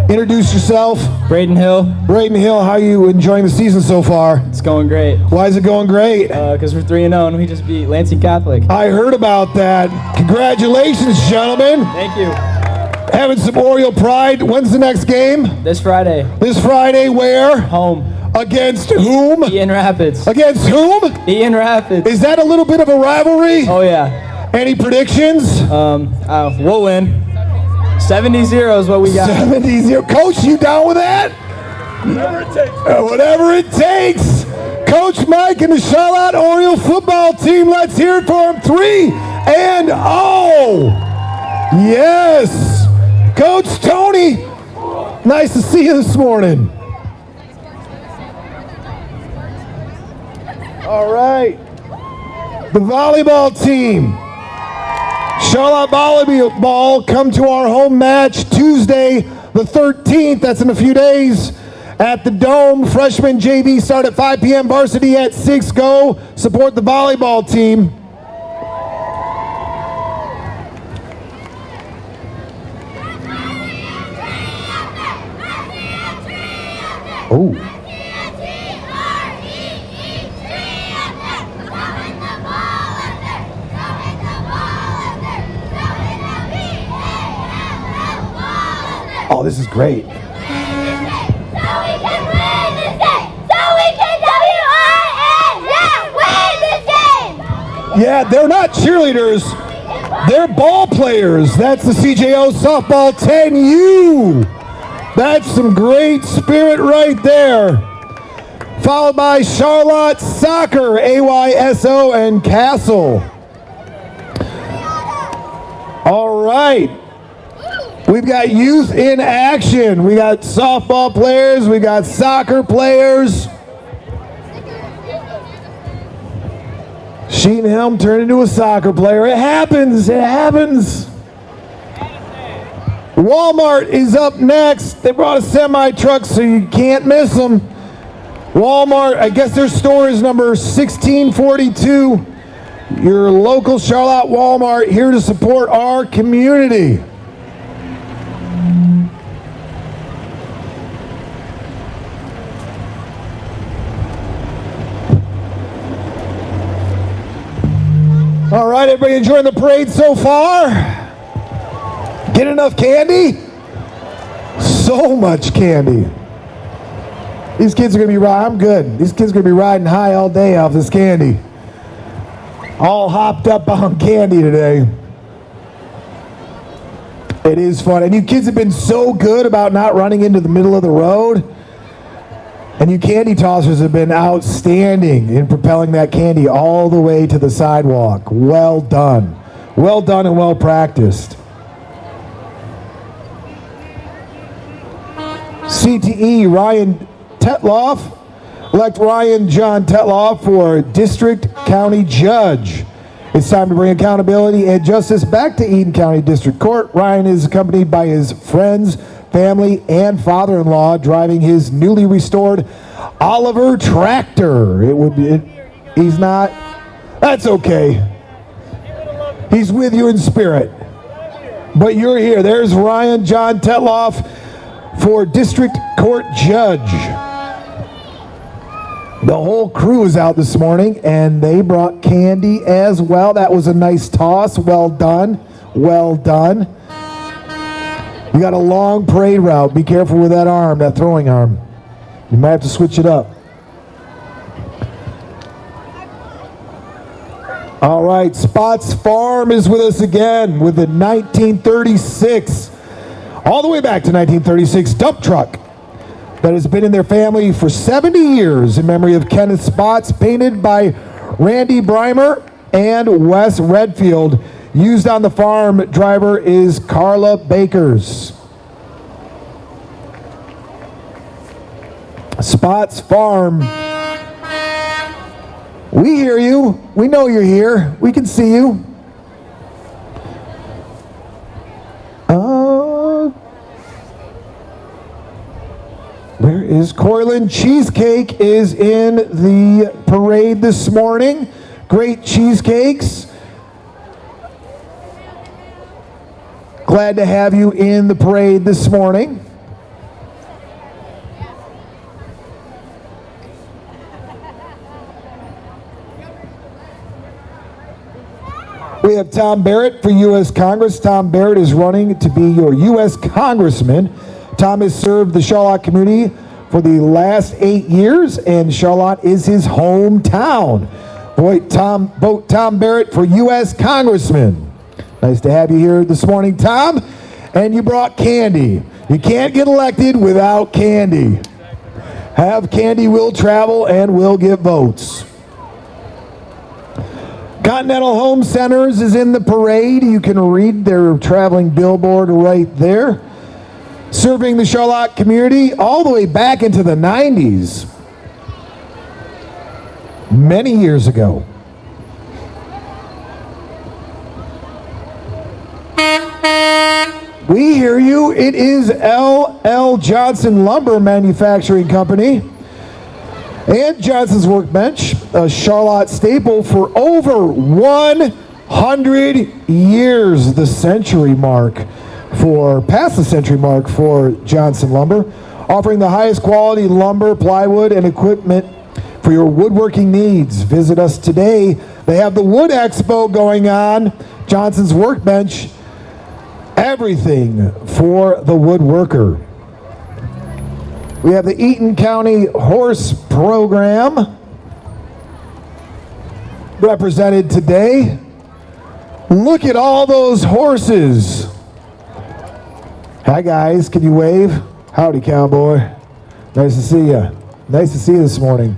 Speaker 1: Introduce yourself.
Speaker 12: Braden Hill.
Speaker 1: Braden Hill, how are you enjoying the season so far?
Speaker 12: It's going great.
Speaker 1: Why is it going great?
Speaker 12: Because we're 3-0 and we just beat Lansing Catholic.
Speaker 1: I heard about that. Congratulations, gentlemen.
Speaker 12: Thank you.
Speaker 1: Having some Oriole pride. When's the next game?
Speaker 12: This Friday.
Speaker 1: This Friday, where?
Speaker 12: Home.
Speaker 1: Against whom?
Speaker 12: Ian Rapids.
Speaker 1: Against whom?
Speaker 12: Ian Rapids.
Speaker 1: Is that a little bit of a rivalry?
Speaker 12: Oh, yeah.
Speaker 1: Any predictions?
Speaker 12: We'll win. 70-0 is what we got.
Speaker 1: 70-0. Coach, you down with that? Whatever it takes. Coach Mike and the Charlotte Oriole football team, let's hear it for them. 3-0. Yes. Coach Tony, nice to see you this morning. All right. The volleyball team. Charlotte Volleyball come to our home match Tuesday the 13th. That's in a few days at the Dome. Freshman JV start at 5 p.m. Varsity at 6. Go support the volleyball team. Oh. Oh, this is great. Yeah, they're not cheerleaders. They're ball players. That's the CJO softball 10U. That's some great spirit right there. Followed by Charlotte Soccer, AYSO, and Castle. All right. We've got youth in action. We got softball players. We got soccer players. Sheetenhelm turned into a soccer player. It happens. It happens. Walmart is up next. They brought a semi-truck, so you can't miss them. Walmart, I guess their store is number 1642. Your local Charlotte Walmart here to support our community. All right, everybody enjoying the parade so far? Get enough candy? So much candy. These kids are going to be riding, I'm good. These kids are going to be riding high all day off this candy. All hopped up on candy today. It is fun. And you kids have been so good about not running into the middle of the road. And you candy tossers have been outstanding in propelling that candy all the way to the sidewalk. Well done. Well done and well practiced. CTE, Ryan Tetloff. Elect Ryan John Tetloff for District County Judge. It's time to bring accountability and justice back to Eden County District Court. Ryan is accompanied by his friends, family, and father-in-law driving his newly restored Oliver tractor. He's not, that's okay. He's with you in spirit. But you're here. There's Ryan John Tetloff for District Court Judge. The whole crew is out this morning, and they brought candy as well. That was a nice toss. Well done. Well done. You got a long parade route. Be careful with that arm, that throwing arm. You might have to switch it up. All right, Spots Farm is with us again with the 1936, all the way back to 1936 dump truck that has been in their family for 70 years in memory of Kenneth Spots, painted by Randy Breimer and Wes Redfield. Used on the farm, driver is Carla Bakers. Spots Farm. We hear you. We know you're here. We can see you. Where is Coyland? Cheesecake is in the parade this morning. Great cheesecakes. Glad to have you in the parade this morning. We have Tom Barrett for U.S. Congress. Tom Barrett is running to be your U.S. Congressman. Tom has served the Charlotte community for the last 8 years, and Charlotte is his hometown. Vote Tom Barrett for U.S. Congressman. Nice to have you here this morning, Tom. And you brought candy. You can't get elected without candy. Have candy, will travel, and will get votes. Continental Home Centers is in the parade. You can read their traveling billboard right there. Serving the Charlotte community all the way back into the 90s. Many years ago. We hear you. It is L.L. Johnson Lumber Manufacturing Company. And Johnson's Workbench, a Charlotte staple for over 100 years, the century mark past the century mark for Johnson Lumber, offering the highest quality lumber, plywood, and equipment for your woodworking needs. Visit us today. They have the Wood Expo going on. Johnson's Workbench, everything for the woodworker. We have the Eaton County Horse Program represented today. Look at all those horses. Hi guys, can you wave? Howdy, cowboy. Nice to see you. Nice to see you this morning.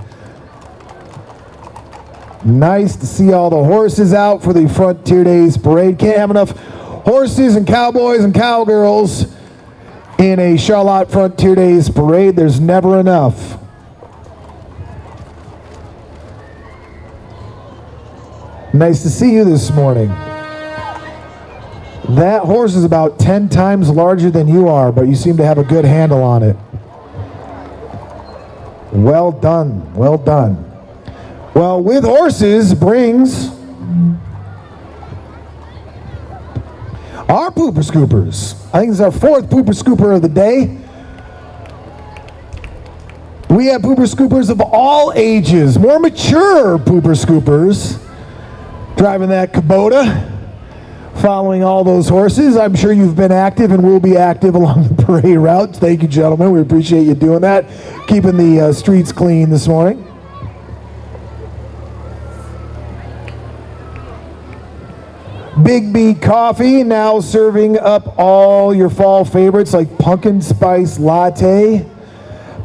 Speaker 1: Nice to see all the horses out for the Frontier Days Parade. Can't have enough horses and cowboys and cowgirls in a Charlotte Frontier Days Parade. There's never enough. Nice to see you this morning. That horse is about 10 times larger than you are, but you seem to have a good handle on it. Well done, well done. Well, with horses brings our pooper scoopers. I think it's our fourth pooper scooper of the day. We have pooper scoopers of all ages, more mature pooper scoopers, driving that Kubota, following all those horses. I'm sure you've been active and will be active along the parade route. Thank you, gentlemen. We appreciate you doing that, keeping the streets clean this morning. Big B Coffee now serving up all your fall favorites like Pumpkin Spice Latte.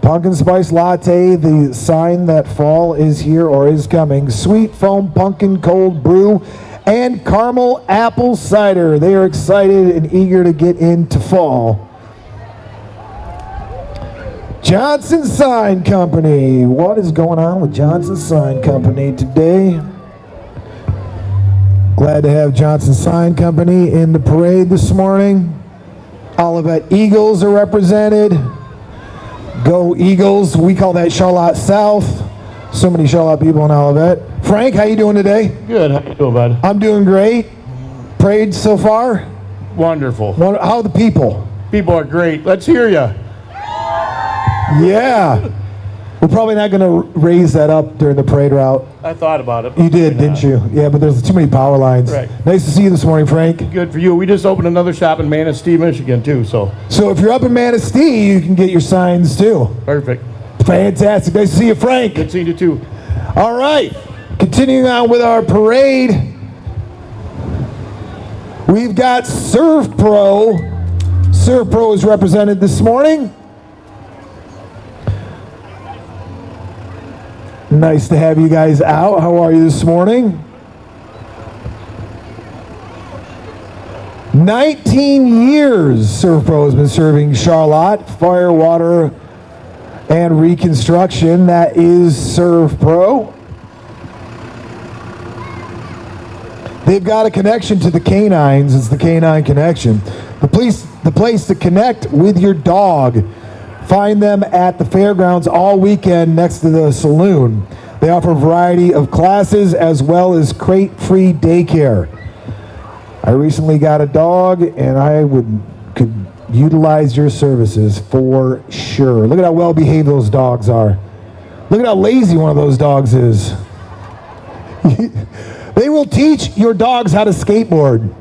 Speaker 1: Pumpkin Spice Latte, the sign that fall is here or is coming. Sweet Foam Pumpkin Cold Brew and Caramel Apple Cider. They are excited and eager to get into fall. Johnson Sign Company. What is going on with Johnson Sign Company today? Glad to have Johnson Sign Company in the parade this morning. Olivet Eagles are represented. Go Eagles. We call that Charlotte South. So many Charlotte people in Olivet. Frank, how you doing today?
Speaker 7: Good. How you doing, bud?
Speaker 1: I'm doing great. Parade so far?
Speaker 7: Wonderful.
Speaker 1: How are the people?
Speaker 7: People are great. Let's hear you.
Speaker 1: Yeah. We're probably not going to raise that up during the parade route.
Speaker 7: I thought about it.
Speaker 1: You did, didn't you? Yeah, but there's too many power lines.
Speaker 7: Right.
Speaker 1: Nice to see you this morning, Frank.
Speaker 7: Good for you. We just opened another shop in Manistee, Michigan, too, so.
Speaker 1: So if you're up in Manistee, you can get your signs, too.
Speaker 7: Perfect.
Speaker 1: Fantastic. Nice to see you, Frank.
Speaker 7: Good seeing you, too.
Speaker 1: All right. Continuing on with our parade. We've got Surf Pro. Surf Pro is represented this morning. Nice to have you guys out. How are you this morning? 19 years Surf Pro has been serving Charlotte, fire, water, and reconstruction. That is Surf Pro. They've got a connection to the canines. It's the Canine Connection. The place to connect with your dog. Find them at the fairgrounds all weekend next to the saloon. They offer a variety of classes as well as crate-free daycare. I recently got a dog, and I could utilize your services for sure. Look at how well behaved those dogs are. Look at how lazy one of those dogs is. They will teach your dogs how to skateboard.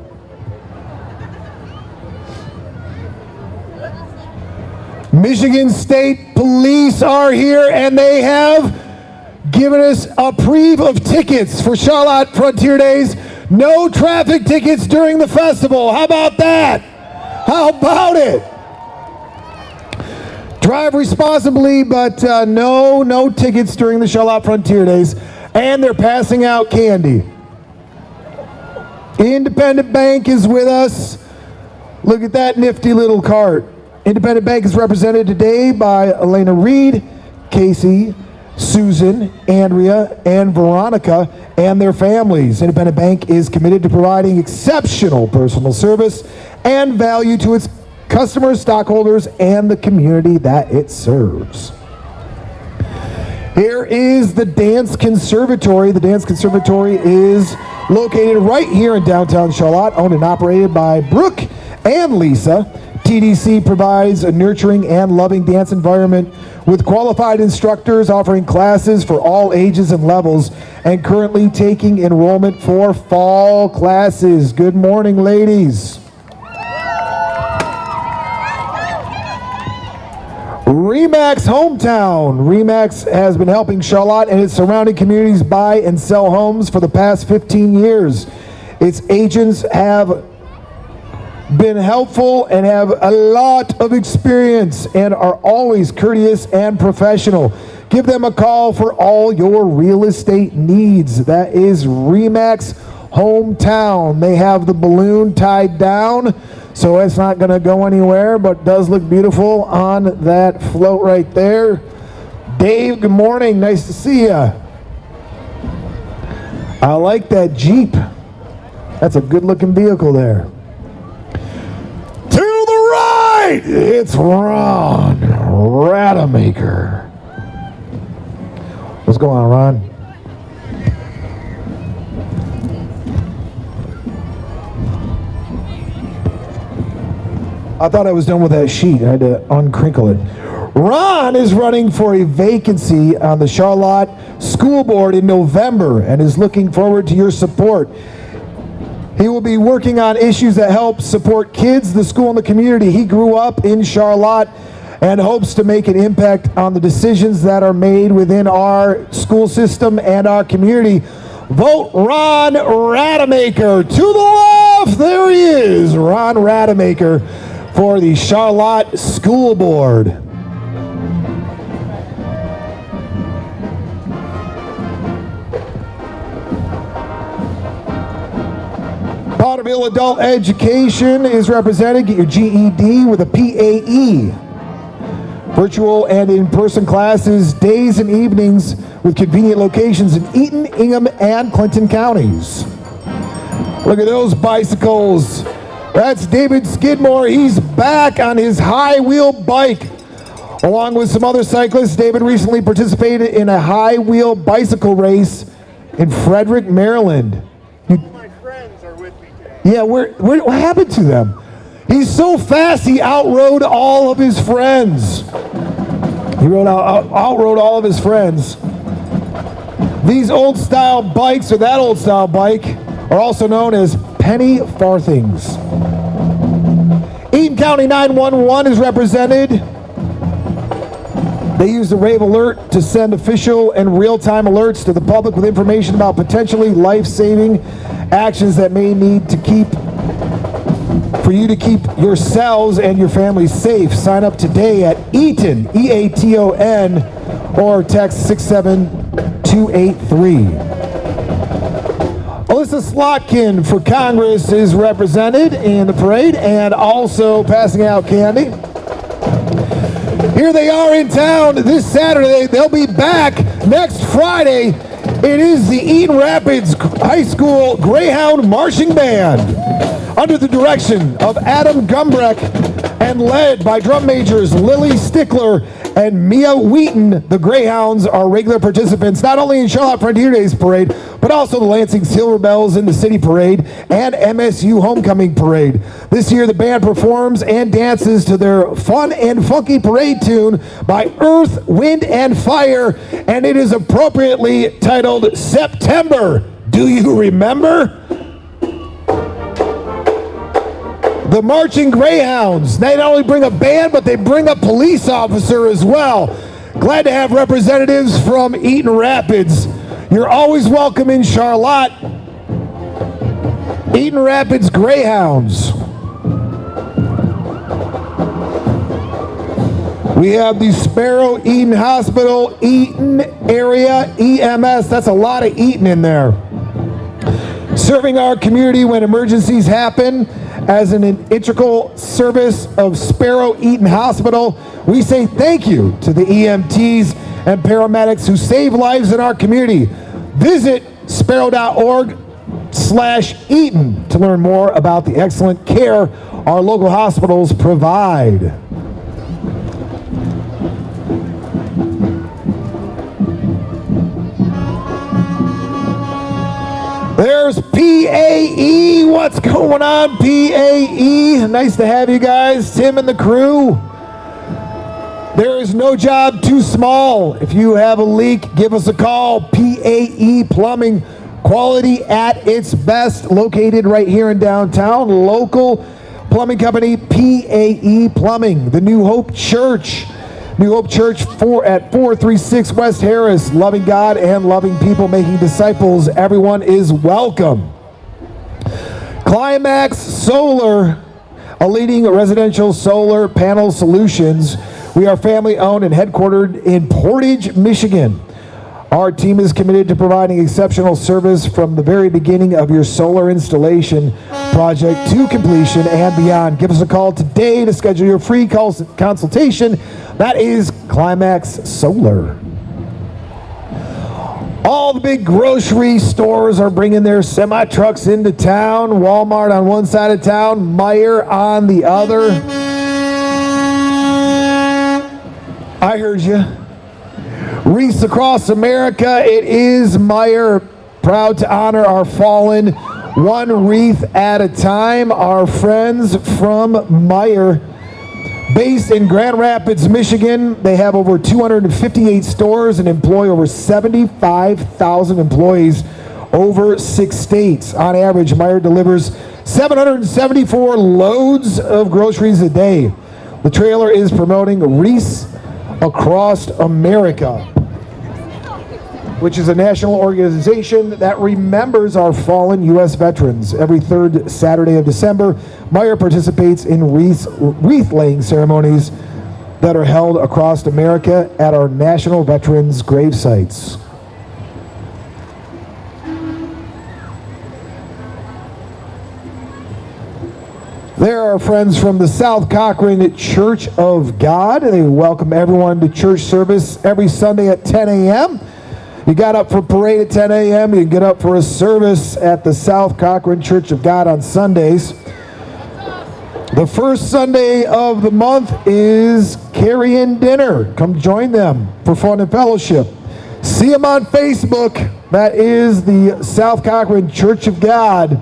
Speaker 1: Michigan State Police are here, and they have given us a preview of tickets for Charlotte Frontier Days. No traffic tickets during the festival. How about that? How about it? Drive responsibly, but no tickets during the Charlotte Frontier Days. And they're passing out candy. Independent Bank is with us. Look at that nifty little cart. Independent Bank is represented today by Elena Reed, Casey, Susan, Andrea, and Veronica, and their families. Independent Bank is committed to providing exceptional personal service and value to its customers, stockholders, and the community that it serves. Here is the Dance Conservatory. The Dance Conservatory is located right here in downtown Charlotte, owned and operated by Brooke and Lisa. TDC provides a nurturing and loving dance environment with qualified instructors offering classes for all ages and levels, and currently taking enrollment for fall classes. Good morning, ladies. Remax Hometown. Remax has been helping Charlotte and its surrounding communities buy and sell homes for the past 15 years. Its agents have been helpful and have a lot of experience and are always courteous and professional. Give them a call for all your real estate needs. That is Remax Hometown. They have the balloon tied down, so it's not going to go anywhere, but does look beautiful on that float right there. Dave, good morning. Nice to see you. I like that Jeep. That's a good-looking vehicle there. To the right, it's Ron Rademacher. What's going on, Ron? I thought I was done with that sheet. I had to uncrinkle it. Ron is running for a vacancy on the Charlotte School Board in November and is looking forward to your support. He will be working on issues that help support kids, the school, and the community. He grew up in Charlotte and hopes to make an impact on the decisions that are made within our school system and our community. Vote Ron Rademacher. To the left, there he is, Ron Rademacher for the Charlotte School Board. Potterville Adult Education is represented. Get your GED with a PAE. Virtual and in-person classes, days and evenings with convenient locations in Eaton, Ingham, and Clinton counties. Look at those bicycles. That's David Skidmore. He's back on his high-wheel bike. Along with some other cyclists, David recently participated in a high-wheel bicycle race in Frederick, Maryland. Yeah, what happened to them? He's so fast, he outrode all of his friends. He outrode all of his friends. These old-style bikes, or that old-style bike, are also known as penny farthings. Eaton County 911 is represented. They use the Rave Alert to send official and real-time alerts to the public with information about potentially life-saving actions that may need to keep for you to keep yourselves and your families safe. Sign up today at Eaton, E-A-T-O-N, or text 67283. Alyssa Slotkin for Congress is represented in the parade and also passing out candy. Here they are in town this Saturday. They'll be back next Friday. It is the Eaton Rapids High School Greyhound Marching Band under the direction of Adam Gumbrecht and led by drum majors Lily Stickler and Mia Wheaton. The Greyhounds are regular participants not only in Charlotte Frontier Days Parade, but also the Lansing Silver Bells in the City Parade and MSU Homecoming Parade. This year the band performs and dances to their fun and funky parade tune by Earth, Wind, and Fire, and it is appropriately titled September. Do you remember? The Marching Greyhounds, they not only bring a band, but they bring a police officer as well. Glad to have representatives from Eaton Rapids. You're always welcome in Charlotte. Eaton Rapids Greyhounds. We have the Sparrow Eaton Hospital, Eaton area, EMS. That's a lot of Eaton in there. Serving our community when emergencies happen. As an integral service of Sparrow Eaton Hospital, we say thank you to the EMTs and paramedics who save lives in our community. Visit sparrow.org/Eaton to learn more about the excellent care our local hospitals provide. There's PAE. What's going on, PAE? Nice to have you guys, Tim and the crew. There is no job too small. If you have a leak, give us a call. PAE Plumbing, quality at its best, located right here in downtown. Local plumbing company, PAE Plumbing. The New Hope Church. New Hope Church at 436 West Harris, loving God and loving people, making disciples. Everyone is welcome. Climax Solar, a leading residential solar panel solutions. We are family owned and headquartered in Portage, Michigan. Our team is committed to providing exceptional service from the very beginning of your solar installation project to completion and beyond. Give us a call today to schedule your free consultation. That is Climax Solar. All the big grocery stores are bringing their semi-trucks into town. Walmart on one side of town, Meijer on the other. I heard you. Wreaths across America, it is Meijer. Proud to honor our fallen, one wreath at a time. Our friends from Meijer, based in Grand Rapids, Michigan. They have over 258 stores and employ over 75,000 employees over 6 states. On average, Meijer delivers 774 loads of groceries a day. The trailer is promoting Wreaths Across America, which is a national organization that remembers our fallen U.S. veterans. Every third Saturday of December, Meijer participates in wreath-laying ceremonies that are held across America at our national veterans' grave sites. There are friends from the South Cochran Church of God. They welcome everyone to church service every Sunday at 10 a.m. You got up for parade at 10 a.m. You get up for a service at the South Cochran Church of God on Sundays. The first Sunday of the month is carry-in dinner. Come join them for fun and fellowship. See them on Facebook. That is the South Cochran Church of God.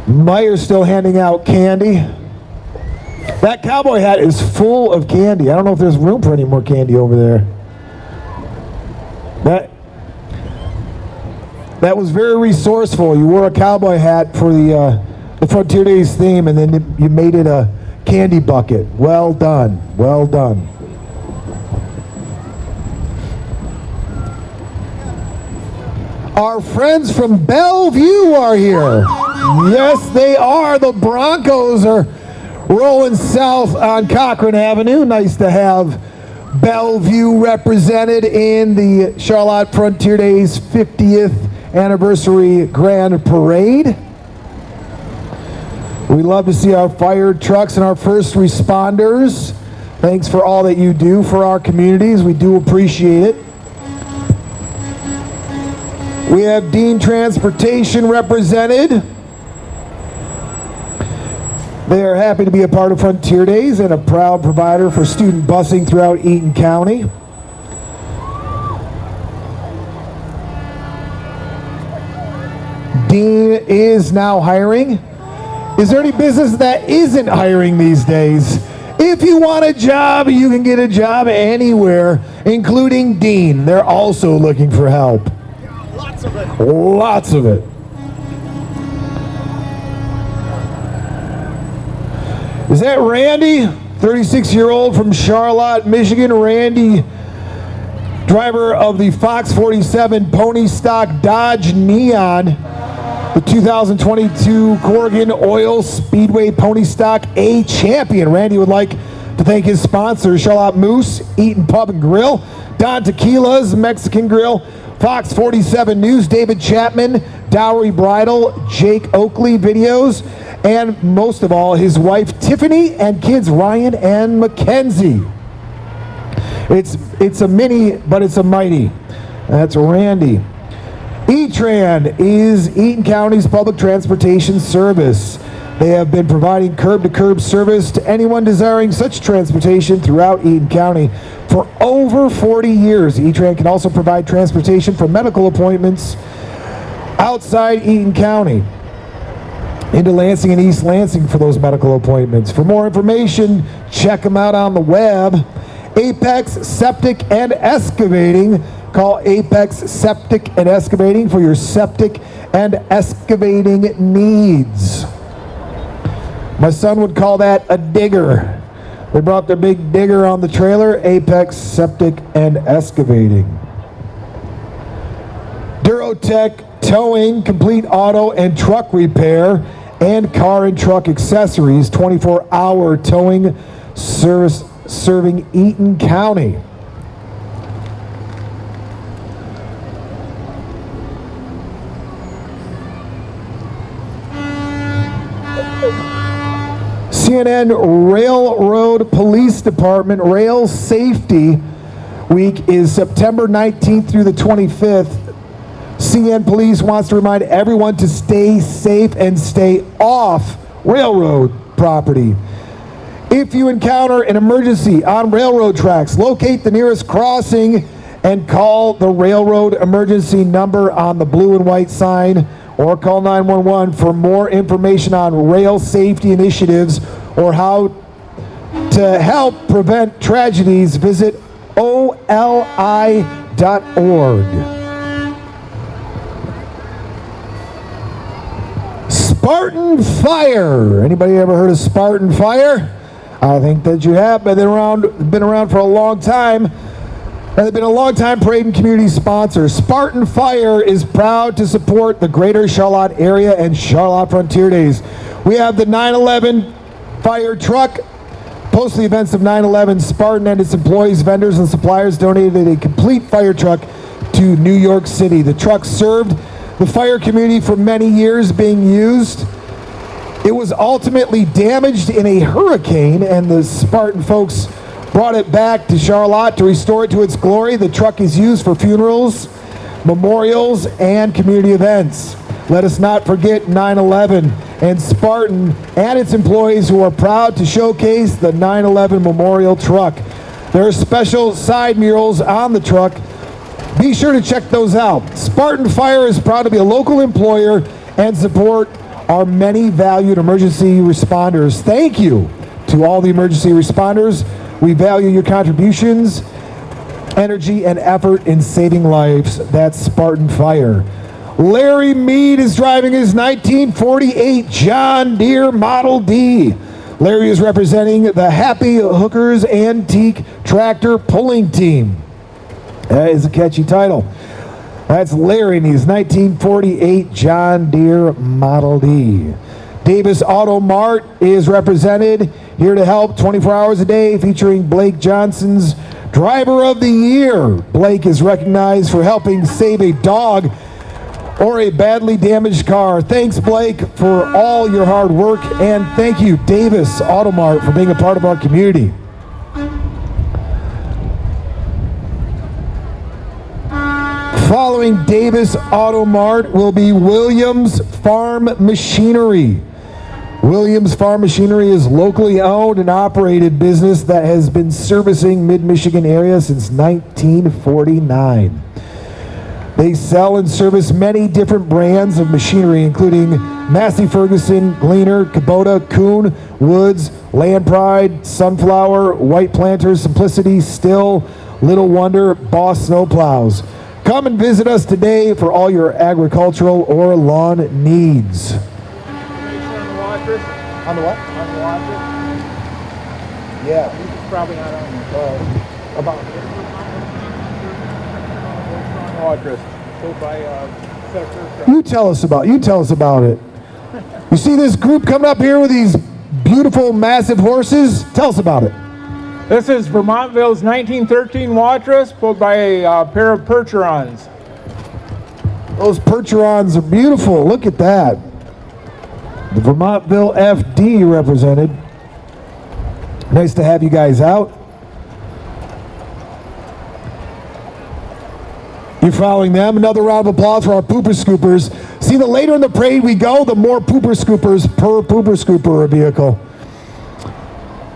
Speaker 1: Meijer's still handing out candy. That cowboy hat is full of candy. I don't know if there's room for any more candy over there. That was very resourceful. You wore a cowboy hat for the the Frontier Days theme, and then you made it a candy bucket. Well done. Well done. Our friends from Bellevue are here. Yes, they are. The Broncos are rolling south on Cochrane Avenue. Nice to have Bellevue represented in the Charlotte Frontier Days 50th anniversary grand parade. We love to see our fire trucks and our first responders. Thanks for all that you do for our communities. We do appreciate it. We have Dean Transportation represented. They are happy to be a part of Frontier Days and a proud provider for student busing throughout Eaton County. Dean is now hiring. Is there any business that isn't hiring these days? If you want a job, you can get a job anywhere, including Dean. They're also looking for help.
Speaker 7: Lots of it.
Speaker 1: Lots of it. Is that Randy? 36-year-old from Charlotte, Michigan. Randy, driver of the Fox 47 Pony Stock Dodge Neon, the 2022 Corrigan Oil Speedway Pony Stock A champion. Randy would like to thank his sponsors, Charlotte Moose, Eaton Pub and Grill, Don Tequila's Mexican Grill, Fox 47 News, David Chapman, Dowry Bridal, Jake Oakley Videos, and most of all, his wife Tiffany and kids Ryan and Mackenzie. It's a mini, but it's a mighty. That's Randy. E-Tran is Eaton County's public transportation service. They have been providing curb-to-curb service to anyone desiring such transportation throughout Eaton County for over 40 years. E-Tran can also provide transportation for medical appointments outside Eaton County, into Lansing and East Lansing for those medical appointments. For more information, check them out on the web. Apex Septic and Excavating. Call Apex Septic and Excavating for your septic and excavating needs. My son would call that a digger. They brought their big digger on the trailer. Apex Septic and Excavating. Durotech Towing, complete auto and truck repair and car and truck accessories, 24-hour towing service serving Eaton County. CNN Railroad Police Department Rail Safety Week is September 19th through the 25th. CN Police wants to remind everyone to stay safe and stay off railroad property. If you encounter an emergency on railroad tracks, locate the nearest crossing and call the railroad emergency number on the blue and white sign, or call 911 for more information on rail safety initiatives or how to help prevent tragedies. Visit oli.org. Spartan Fire. Anybody ever heard of Spartan Fire? I think that you have. Been around for a long time. And they've been a long-time parade and community sponsor. Spartan Fire is proud to support the greater Charlotte area and Charlotte Frontier Days. We have the 9/11 fire truck. Post the events of 9/11, Spartan and its employees, vendors, and suppliers donated a complete fire truck to New York City. The truck served the fire community for many years being used. It was ultimately damaged in a hurricane, and the Spartan folks brought it back to Charlotte to restore it to its glory. The truck is used for funerals, memorials, and community events. Let us not forget 9/11 and Spartan and its employees who are proud to showcase the 9/11 memorial truck. There are special side murals on the truck. Be sure to check those out. Spartan Fire is proud to be a local employer and support our many valued emergency responders. Thank you to all the emergency responders. We value your contributions, energy, and effort in saving lives. That's Spartan Fire. Larry Mead is driving his 1948 John Deere Model D. Larry is representing the Happy Hookers Antique Tractor Pulling Team. That is a catchy title. That's Larry in his 1948 John Deere Model D. Davis Auto Mart is represented, here to help 24 hours a day, featuring Blake Johnson's Driver of the Year. Blake is recognized for helping save a dog or a badly damaged car. Thanks, Blake, for all your hard work, and thank you, Davis Auto Mart, for being a part of our community. Following Davis Auto Mart will be Williams Farm Machinery. Williams Farm Machinery is locally owned and operated business that has been servicing mid-Michigan area since 1949. They sell and service many different brands of machinery, including Massey Ferguson, Gleaner, Kubota, Kuhn, Woods, Land Pride, Sunflower, White Planters, Simplicity, Still, Little Wonder, Boss Snowplows. Come and visit us today for all your agricultural or lawn needs.
Speaker 10: On the what? On the watcher?
Speaker 1: Yeah.
Speaker 10: It's probably not on there. About address. Go by
Speaker 1: You tell us about it. You see this group coming up here with these beautiful, massive horses? Tell us about it.
Speaker 10: This is Vermontville's 1913 Watrous, pulled by a pair of Percherons.
Speaker 1: Those Percherons are beautiful. Look at that. The Vermontville FD represented. Nice to have you guys out. You're following them. Another round of applause for our pooper scoopers. See, the later in the parade we go, the more pooper scoopers per pooper scooper vehicle.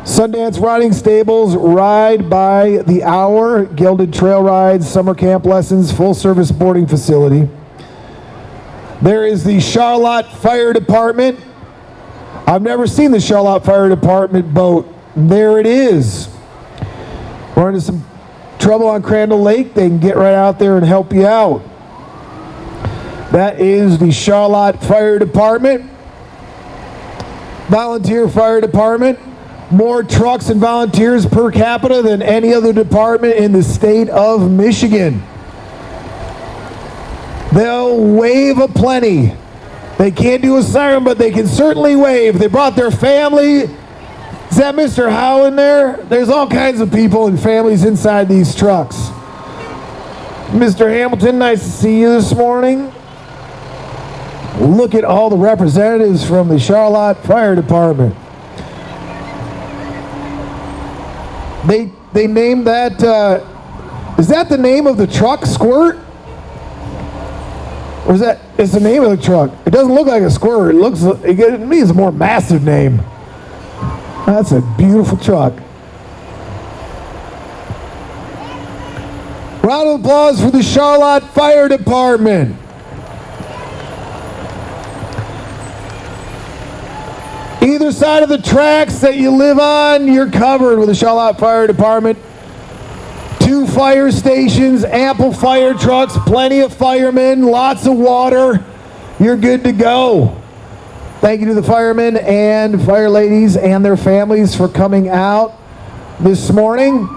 Speaker 1: Sundance Riding Stables, ride by the hour, gilded trail rides, summer camp lessons, full service boarding facility. There is the Charlotte Fire Department. I've never seen the Charlotte Fire Department boat. There it is. We're into some trouble on Crandall Lake. They can get right out there and help you out. That is the Charlotte Fire Department. Volunteer Fire Department. More trucks and volunteers per capita than any other department in the state of Michigan. They'll wave aplenty. They can't do a siren, but they can certainly wave. They brought their family. Is that Mr. Howe in there? There's all kinds of people and families inside these trucks. Mr. Hamilton, nice to see you this morning. Look at all the representatives from the Charlotte Fire Department. They named that, is that the name of the truck, Squirt? Or is that, it's the name of the truck. It doesn't look like a Squirt. It looks, to me it's a more massive name. That's a beautiful truck. Round of applause for the Charlotte Fire Department. Either side of the tracks that you live on, you're covered with the Charlotte Fire Department. 2 fire stations, ample fire trucks, plenty of firemen, lots of water. You're good to go. Thank you to the firemen and fire ladies and their families for coming out this morning.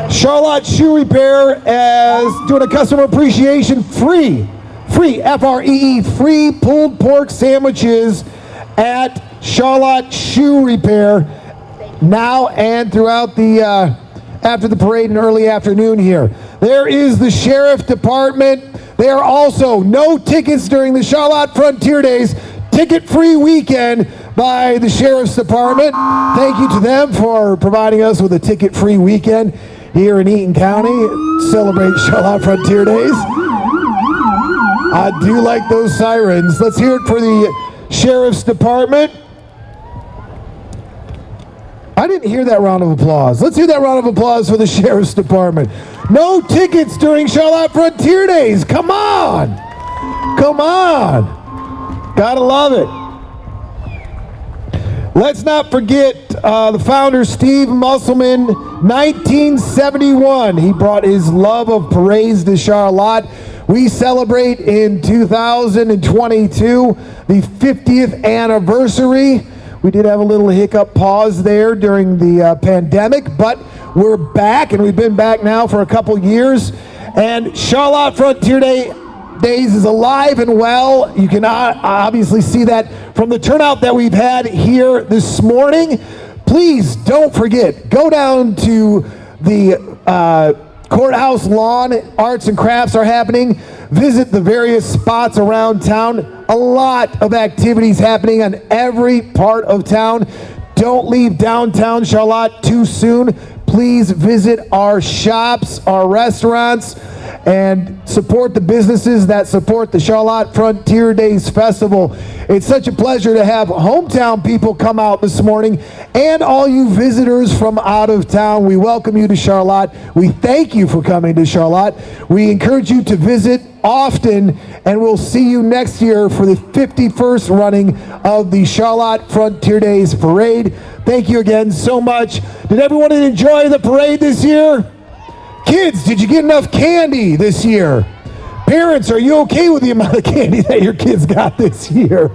Speaker 1: Charlotte Shoe Repair is doing a customer appreciation free, F-R-E-E, free pulled pork sandwiches at Charlotte Shoe Repair now and throughout the, after the parade and early afternoon here. There is the Sheriff Department. There are also no tickets during the Charlotte Frontier Days, ticket-free weekend by the Sheriff's Department. Thank you to them for providing us with a ticket-free weekend. here in Eaton County. Celebrate Charlotte Frontier Days. I do like those sirens. Let's hear it for the Sheriff's Department. I didn't hear that round of applause. Let's hear that round of applause for the Sheriff's Department. No tickets during Charlotte Frontier Days. Come on. Come on. Gotta love it. Let's not forget the founder, Steve Musselman, 1971. He brought his love of parades to Charlotte. We celebrate in 2022 the 50th anniversary. We did have a little hiccup pause there during the pandemic, but we're back, and we've been back now for a couple years. And Charlotte Frontier Days is alive and well. You can obviously see that from the turnout that we've had here this morning. Please don't forget, go down to the courthouse lawn. Arts and crafts are happening. Visit the various spots around town. A lot of activities happening on every part of town. Don't leave downtown Charlotte too soon. Please visit our shops, our restaurants, and support the businesses that support the Charlotte Frontier Days Festival. It's such a pleasure to have hometown people come out this morning, and all you visitors from out of town. We welcome you to Charlotte. We thank you for coming to Charlotte. We encourage you to visit often, and we'll see you next year for the 51st running of the Charlotte Frontier Days Parade. Thank you again so much. Did everyone enjoy the parade this year? Kids, did you get enough candy this year? Parents, are you okay with the amount of candy that your kids got this year?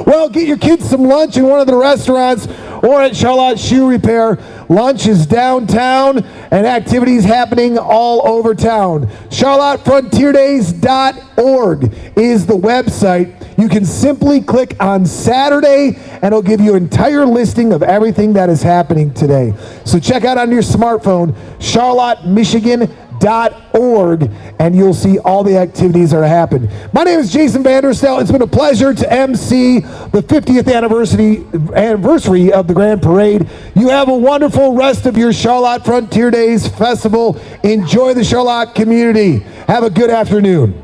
Speaker 1: Well, get your kids some lunch in one of the restaurants or at Charlotte Shoe Repair. Lunch is downtown and activities happening all over town. CharlotteFrontierDays.org is the website. You can simply click on Saturday and it'll give you an entire listing of everything that is happening today. So check out on your smartphone, CharlotteMichigan.org, and you'll see all the activities that are happening. My name is Jason Vanderstel. It's been a pleasure to MC the 50th anniversary of the Grand Parade. You have a wonderful rest of your Charlotte Frontier Days Festival. Enjoy the Charlotte community. Have a good afternoon.